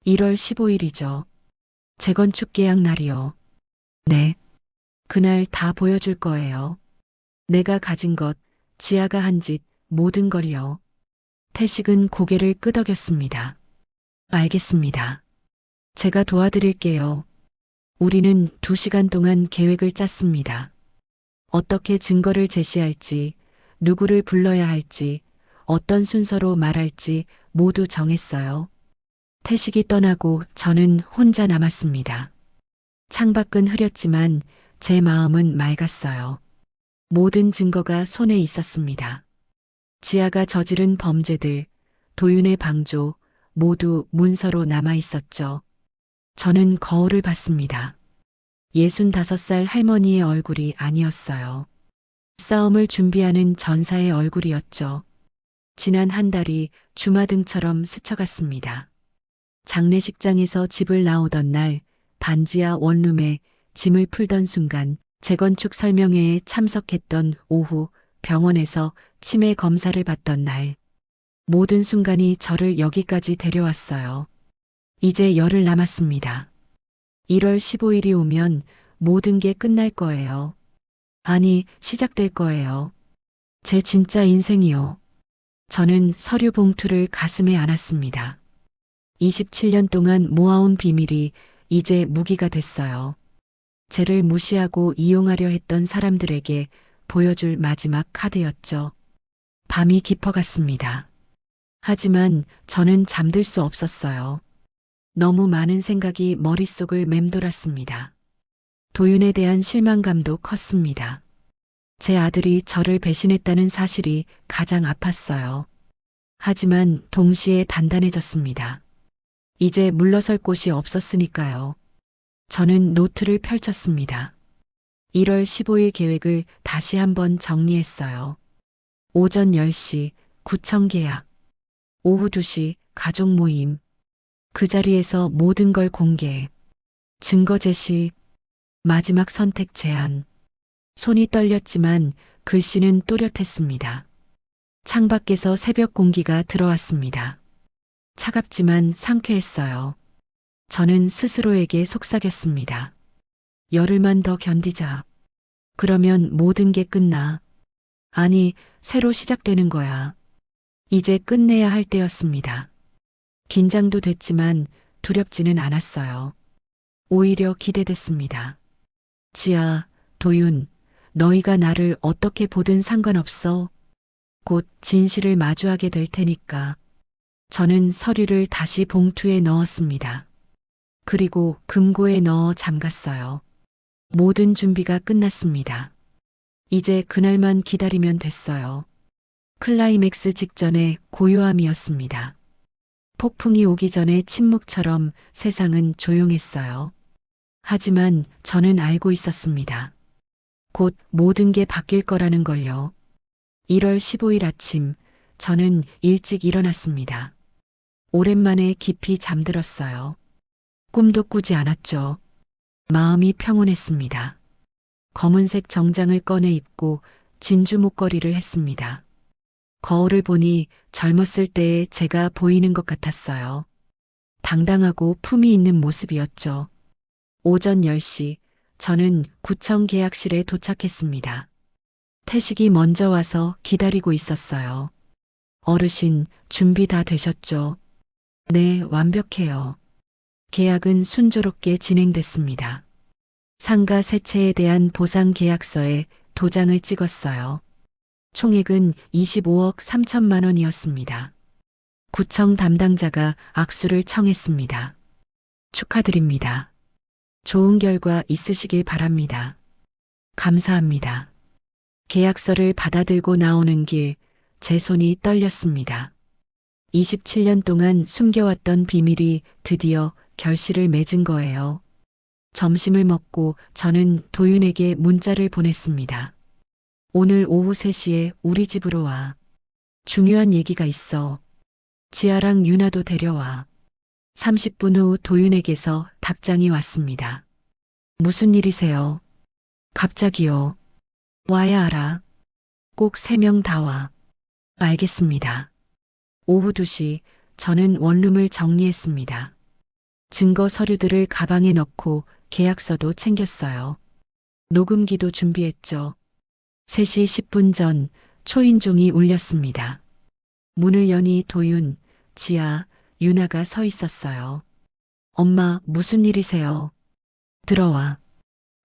1월 15일이죠. 재건축 계약 날이요. 네. 그날 다 보여줄 거예요. 내가 가진 것, 지아가 한 짓, 모든 걸요. 태식은 고개를 끄덕였습니다. 알겠습니다. 제가 도와드릴게요. 우리는 2시간 동안 계획을 짰습니다. 어떻게 증거를 제시할지, 누구를 불러야 할지, 어떤 순서로 말할지 모두 정했어요. 태식이 떠나고 저는 혼자 남았습니다. 창밖은 흐렸지만 제 마음은 맑았어요. 모든 증거가 손에 있었습니다. 지아가 저지른 범죄들, 도윤의 방조, 모두 문서로 남아 있었죠. 저는 거울을 봤습니다. 65살 할머니의 얼굴이 아니었어요. 싸움을 준비하는 전사의 얼굴이었죠. 지난 한 달이 주마등처럼 스쳐갔습니다. 장례식장에서 집을 나오던 날, 반지하 원룸에 짐을 풀던 순간, 재건축 설명회에 참석했던 오후, 병원에서 치매 검사를 받던 날, 모든 순간이 저를 여기까지 데려왔어요. 이제 열흘 남았습니다. 1월 15일이 오면 모든 게 끝날 거예요. 아니, 시작될 거예요. 제 진짜 인생이요. 저는 서류 봉투를 가슴에 안았습니다. 27년 동안 모아온 비밀이 이제 무기가 됐어요. 쟤를 무시하고 이용하려 했던 사람들에게 보여줄 마지막 카드였죠. 밤이 깊어갔습니다. 하지만 저는 잠들 수 없었어요. 너무 많은 생각이 머릿속을 맴돌았습니다. 도윤에 대한 실망감도 컸습니다. 제 아들이 저를 배신했다는 사실이 가장 아팠어요. 하지만 동시에 단단해졌습니다. 이제 물러설 곳이 없었으니까요. 저는 노트를 펼쳤습니다. 1월 15일 계획을 다시 한번 정리했어요. 오전 10시 구청 계약, 오후 2시 가족 모임, 그 자리에서 모든 걸 공개, 증거 제시, 마지막 선택 제안. 손이 떨렸지만 글씨는 또렷했습니다. 창밖에서 새벽 공기가 들어왔습니다. 차갑지만 상쾌했어요. 저는 스스로에게 속삭였습니다. 열흘만 더 견디자. 그러면 모든 게 끝나. 아니, 새로 시작되는 거야. 이제 끝내야 할 때였습니다. 긴장도 됐지만 두렵지는 않았어요. 오히려 기대됐습니다. 지아, 도윤, 너희가 나를 어떻게 보든 상관없어. 곧 진실을 마주하게 될 테니까. 저는 서류를 다시 봉투에 넣었습니다. 그리고 금고에 넣어 잠갔어요. 모든 준비가 끝났습니다. 이제 그날만 기다리면 됐어요. 클라이맥스 직전의 고요함이었습니다. 폭풍이 오기 전에 침묵처럼 세상은 조용했어요. 하지만 저는 알고 있었습니다. 곧 모든 게 바뀔 거라는 걸요. 1월 15일 아침, 저는 일찍 일어났습니다. 오랜만에 깊이 잠들었어요. 꿈도 꾸지 않았죠. 마음이 평온했습니다. 검은색 정장을 꺼내 입고 진주 목걸이를 했습니다. 거울을 보니 젊었을 때의 제가 보이는 것 같았어요. 당당하고 품위 있는 모습이었죠. 오전 10시, 저는 구청 계약실에 도착했습니다. 태식이 먼저 와서 기다리고 있었어요. 어르신, 준비 다 되셨죠? 네, 완벽해요. 계약은 순조롭게 진행됐습니다. 상가 세 채에 대한 보상 계약서에 도장을 찍었어요. 총액은 25억 3천만 원이었습니다. 구청 담당자가 악수를 청했습니다. 축하드립니다. 좋은 결과 있으시길 바랍니다. 감사합니다. 계약서를 받아들고 나오는 길, 제 손이 떨렸습니다. 27년 동안 숨겨왔던 비밀이 드디어 결실을 맺은 거예요. 점심을 먹고 저는 도윤에게 문자를 보냈습니다. 오늘 오후 3시에 우리 집으로 와. 중요한 얘기가 있어. 지아랑 유나도 데려와. 30분 후 도윤에게서 답장이 왔습니다. 무슨 일이세요? 갑자기요. 와야 알아. 꼭 3명 다 와. 알겠습니다. 오후 2시 저는 원룸을 정리했습니다. 증거 서류들을 가방에 넣고 계약서도 챙겼어요. 녹음기도 준비했죠. 3시 10분 전 초인종이 울렸습니다. 문을 여니 도윤, 지아, 유나가 서 있었어요. 엄마, 무슨 일이세요? 들어와.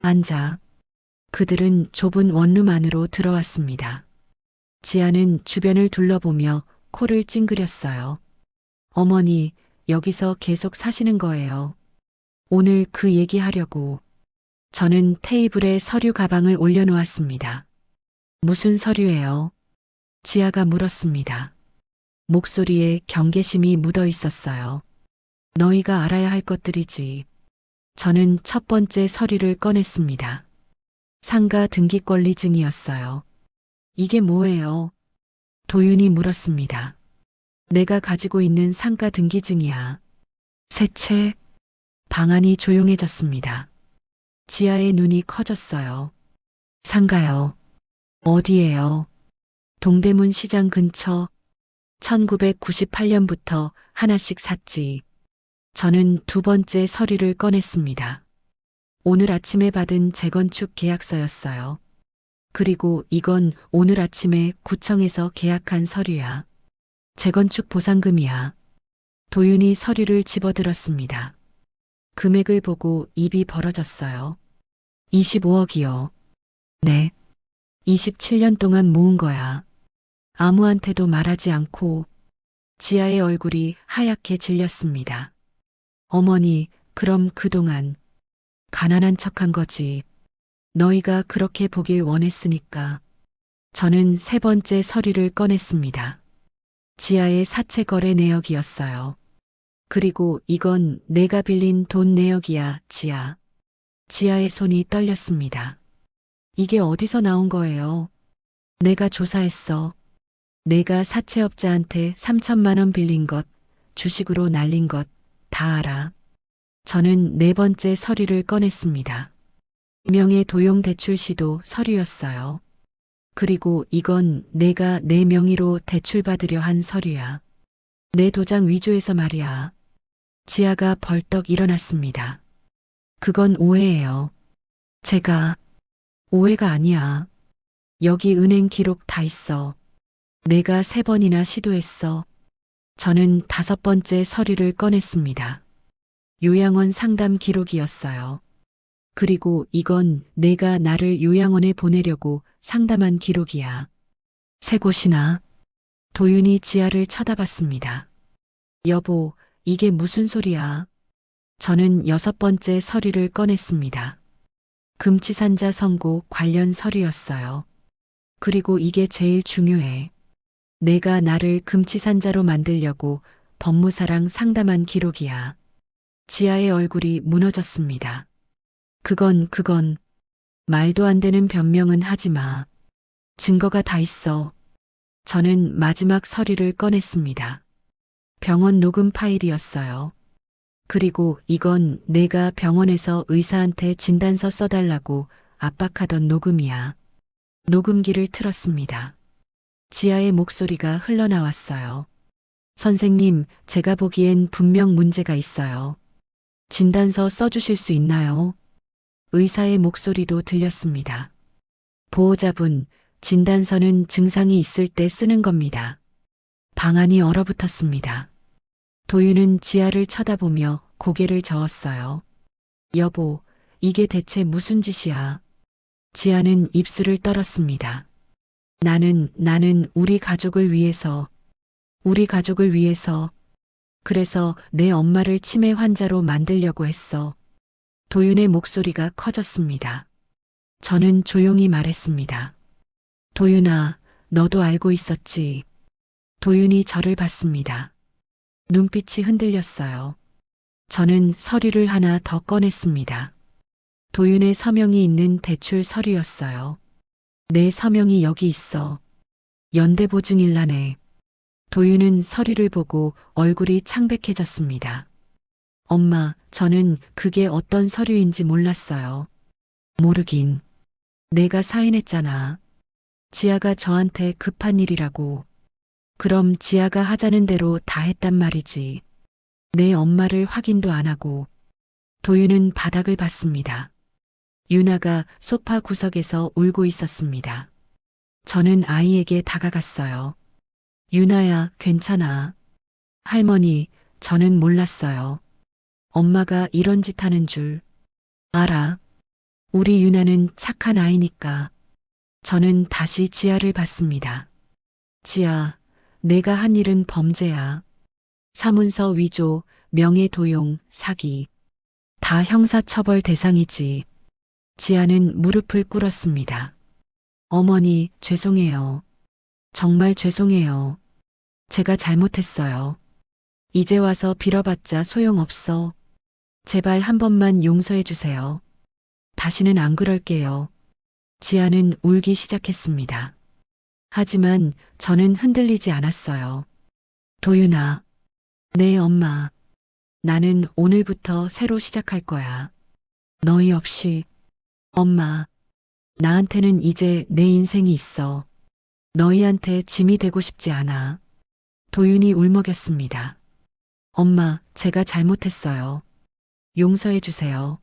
앉아. 그들은 좁은 원룸 안으로 들어왔습니다. 지아는 주변을 둘러보며 코를 찡그렸어요. 어머니, 여기서 계속 사시는 거예요. 오늘 그 얘기하려고. 저는 테이블에 서류 가방을 올려놓았습니다. 무슨 서류예요? 지아가 물었습니다. 목소리에 경계심이 묻어 있었어요. 너희가 알아야 할 것들이지. 저는 첫 번째 서류를 꺼냈습니다. 상가 등기권리증이었어요. 이게 뭐예요? 도윤이 물었습니다. 내가 가지고 있는 상가 등기증이야. 새 채? 방안이 조용해졌습니다. 지아의 눈이 커졌어요. 상가요. 어디예요? 동대문 시장 근처. 1998년부터 하나씩 샀지. 저는 두 번째 서류를 꺼냈습니다. 오늘 아침에 받은 재건축 계약서였어요. 그리고 이건 오늘 아침에 구청에서 계약한 서류야. 재건축 보상금이야. 도윤이 서류를 집어들었습니다. 금액을 보고 입이 벌어졌어요. 25억이요. 네. 27년 동안 모은 거야. 아무한테도 말하지 않고. 지아의 얼굴이 하얗게 질렸습니다. 어머니, 그럼 그동안 가난한 척한 거지. 너희가 그렇게 보길 원했으니까. 저는 세 번째 서류를 꺼냈습니다. 지아의 사채 거래 내역이었어요. 그리고 이건 내가 빌린 돈 내역이야, 지아. 지아의 손이 떨렸습니다. 이게 어디서 나온 거예요? 내가 조사했어. 내가 사채업자한테 3천만 원 빌린 것, 주식으로 날린 것, 다 알아. 저는 네 번째 서류를 꺼냈습니다. 명의 도용 대출 시도 서류였어요. 그리고 이건 내가 내 명의로 대출받으려 한 서류야. 내 도장 위조해서 말이야. 지아가 벌떡 일어났습니다. 그건 오해예요. 제가 오해가 아니야. 여기 은행 기록 다 있어. 내가 3번이나 시도했어. 저는 5번째 서류를 꺼냈습니다. 요양원 상담 기록이었어요. 그리고 이건 내가 나를 요양원에 보내려고 상담한 기록이야. 3곳이나. 도윤이 지아를 쳐다봤습니다. 여보, 이게 무슨 소리야? 저는 6번째 서류를 꺼냈습니다. 금치산자 선고 관련 서류였어요. 그리고 이게 제일 중요해. 내가 나를 금치산자로 만들려고 법무사랑 상담한 기록이야. 지아의 얼굴이 무너졌습니다. 그건 말도 안 되는 변명은 하지 마. 증거가 다 있어. 저는 마지막 서류를 꺼냈습니다. 병원 녹음 파일이었어요. 그리고 이건 내가 병원에서 의사한테 진단서 써달라고 압박하던 녹음이야. 녹음기를 틀었습니다. 지아의 목소리가 흘러나왔어요. 선생님, 제가 보기엔 분명 문제가 있어요. 진단서 써주실 수 있나요? 의사의 목소리도 들렸습니다. 보호자분, 진단서는 증상이 있을 때 쓰는 겁니다. 방안이 얼어붙었습니다. 도윤은 지아를 쳐다보며 고개를 저었어요. 여보, 이게 대체 무슨 짓이야? 지아는 입술을 떨었습니다. 나는 우리 가족을 위해서, 그래서 내 엄마를 치매 환자로 만들려고 했어. 도윤의 목소리가 커졌습니다. 저는 조용히 말했습니다. 도윤아, 너도 알고 있었지. 도윤이 저를 봤습니다. 눈빛이 흔들렸어요. 저는 서류를 하나 더 꺼냈습니다. 도윤의 서명이 있는 대출 서류였어요. 내 서명이 여기 있어. 연대보증일라네. 도윤은 서류를 보고 얼굴이 창백해졌습니다. 엄마, 저는 그게 어떤 서류인지 몰랐어요. 모르긴. 내가 사인했잖아. 지아가 저한테 급한 일이라고. 그럼 지아가 하자는 대로 다 했단 말이지. 내 엄마를 확인도 안 하고. 도윤은 바닥을 봤습니다. 유나가 소파 구석에서 울고 있었습니다. 저는 아이에게 다가갔어요. 유나야, 괜찮아. 할머니, 저는 몰랐어요. 엄마가 이런 짓 하는 줄. 알아. 우리 유나는 착한 아이니까. 저는 다시 지아를 봤습니다. 지아, 내가 한 일은 범죄야. 사문서 위조, 명예도용, 사기. 다 형사처벌 대상이지. 지아는 무릎을 꿇었습니다. 어머니, 죄송해요. 정말 죄송해요. 제가 잘못했어요. 이제 와서 빌어봤자 소용없어. 제발 한 번만 용서해 주세요. 다시는 안 그럴게요. 지아는 울기 시작했습니다. 하지만 저는 흔들리지 않았어요. 도윤아, 내 엄마. 나는 오늘부터 새로 시작할 거야. 너희 없이. 엄마, 나한테는 이제 내 인생이 있어. 너희한테 짐이 되고 싶지 않아. 도윤이 울먹였습니다. 엄마, 제가 잘못했어요. 용서해 주세요.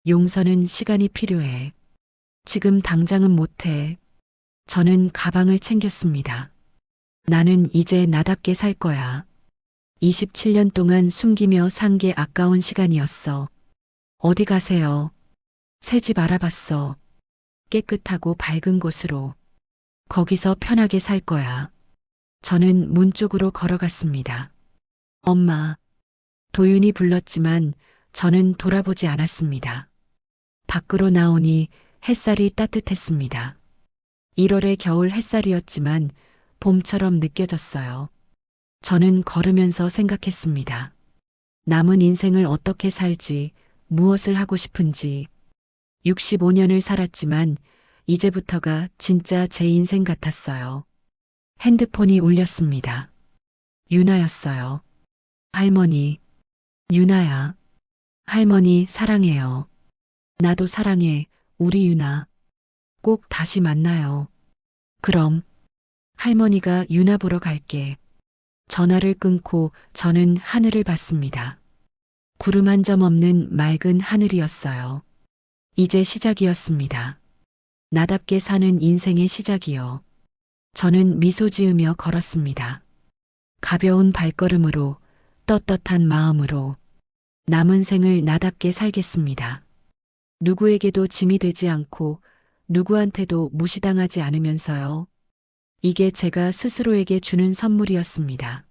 용서는 시간이 필요해. 지금 당장은 못해. 저는 가방을 챙겼습니다. 나는 이제 나답게 살 거야. 27년 동안 숨기며 산 게 아까운 시간이었어. 어디 가세요? 새 집 알아봤어. 깨끗하고 밝은 곳으로. 거기서 편하게 살 거야. 저는 문 쪽으로 걸어갔습니다. 엄마. 도윤이 불렀지만 저는 돌아보지 않았습니다. 밖으로 나오니 햇살이 따뜻했습니다. 1월의 겨울 햇살이었지만 봄처럼 느껴졌어요. 저는 걸으면서 생각했습니다. 남은 인생을 어떻게 살지, 무엇을 하고 싶은지. 65년을 살았지만 이제부터가 진짜 제 인생 같았어요. 핸드폰이 울렸습니다. 유나였어요. 할머니, 유나야. 할머니 사랑해요. 나도 사랑해, 우리 유나. 꼭 다시 만나요. 그럼 할머니가 유나 보러 갈게. 전화를 끊고 저는 하늘을 봤습니다. 구름 한 점 없는 맑은 하늘이었어요. 이제 시작이었습니다. 나답게 사는 인생의 시작이요. 저는 미소 지으며 걸었습니다. 가벼운 발걸음으로, 떳떳한 마음으로 남은 생을 나답게 살겠습니다. 누구에게도 짐이 되지 않고 누구한테도 무시당하지 않으면서요. 이게 제가 스스로에게 주는 선물이었습니다.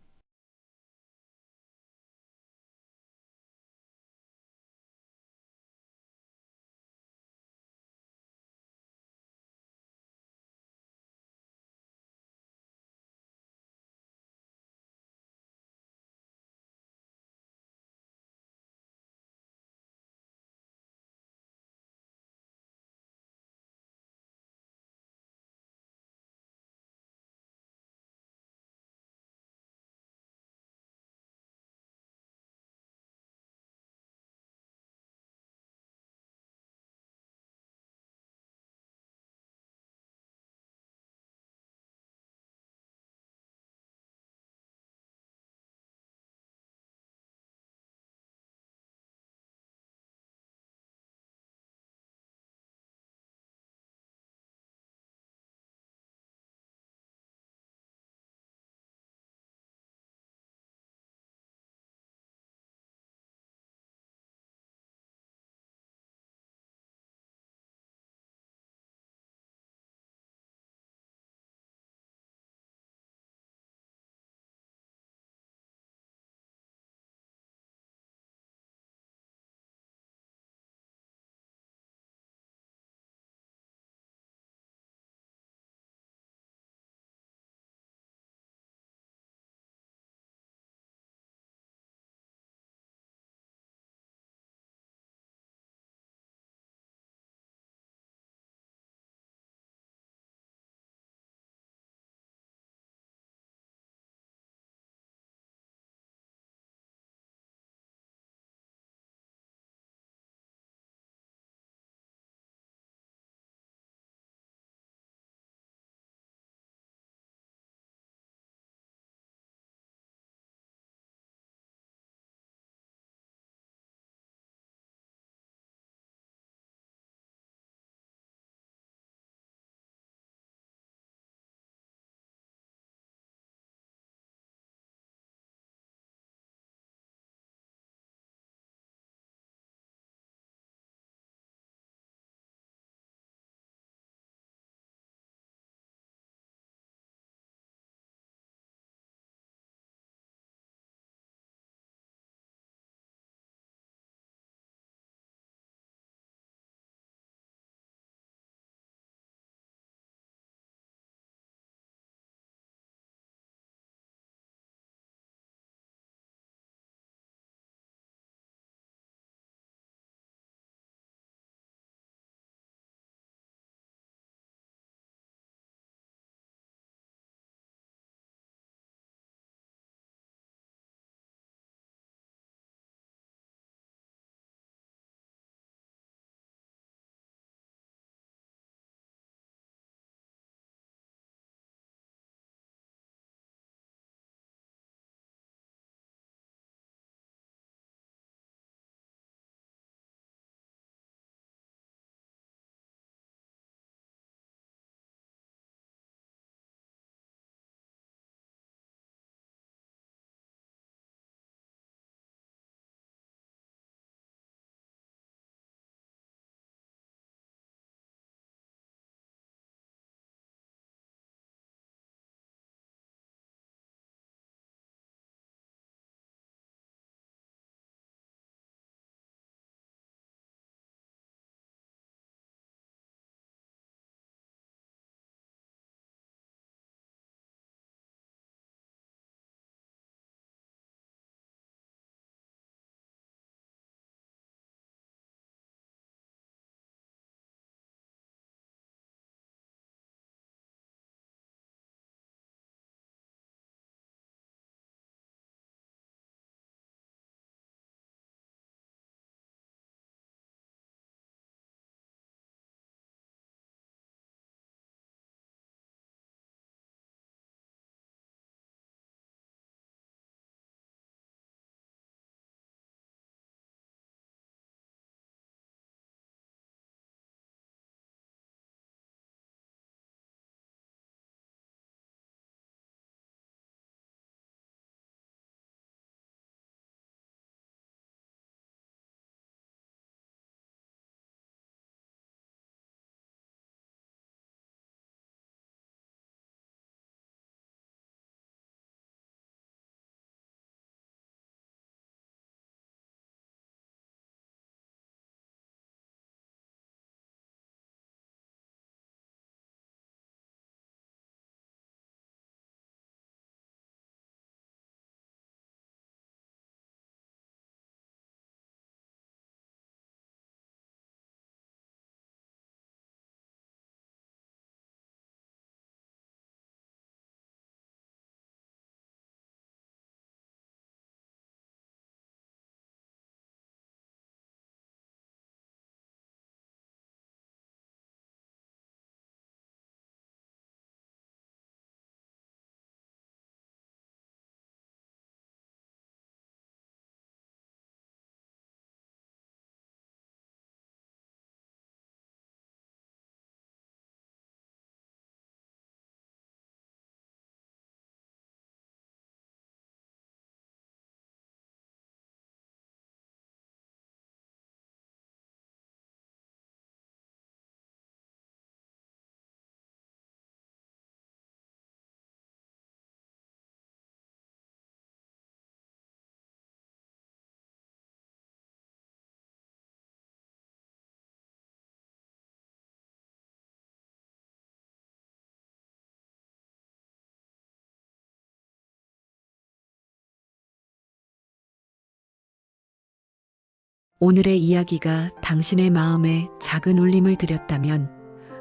오늘의 이야기가 당신의 마음에 작은 울림을 드렸다면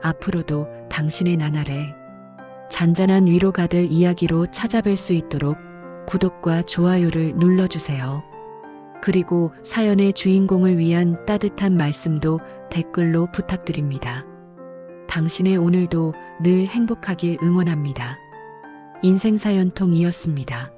앞으로도 당신의 나날에 잔잔한 위로 가득 이야기로 찾아뵐 수 있도록 구독과 좋아요를 눌러주세요. 그리고 사연의 주인공을 위한 따뜻한 말씀도 댓글로 부탁드립니다. 당신의 오늘도 늘 행복하길 응원합니다. 인생사연통이었습니다.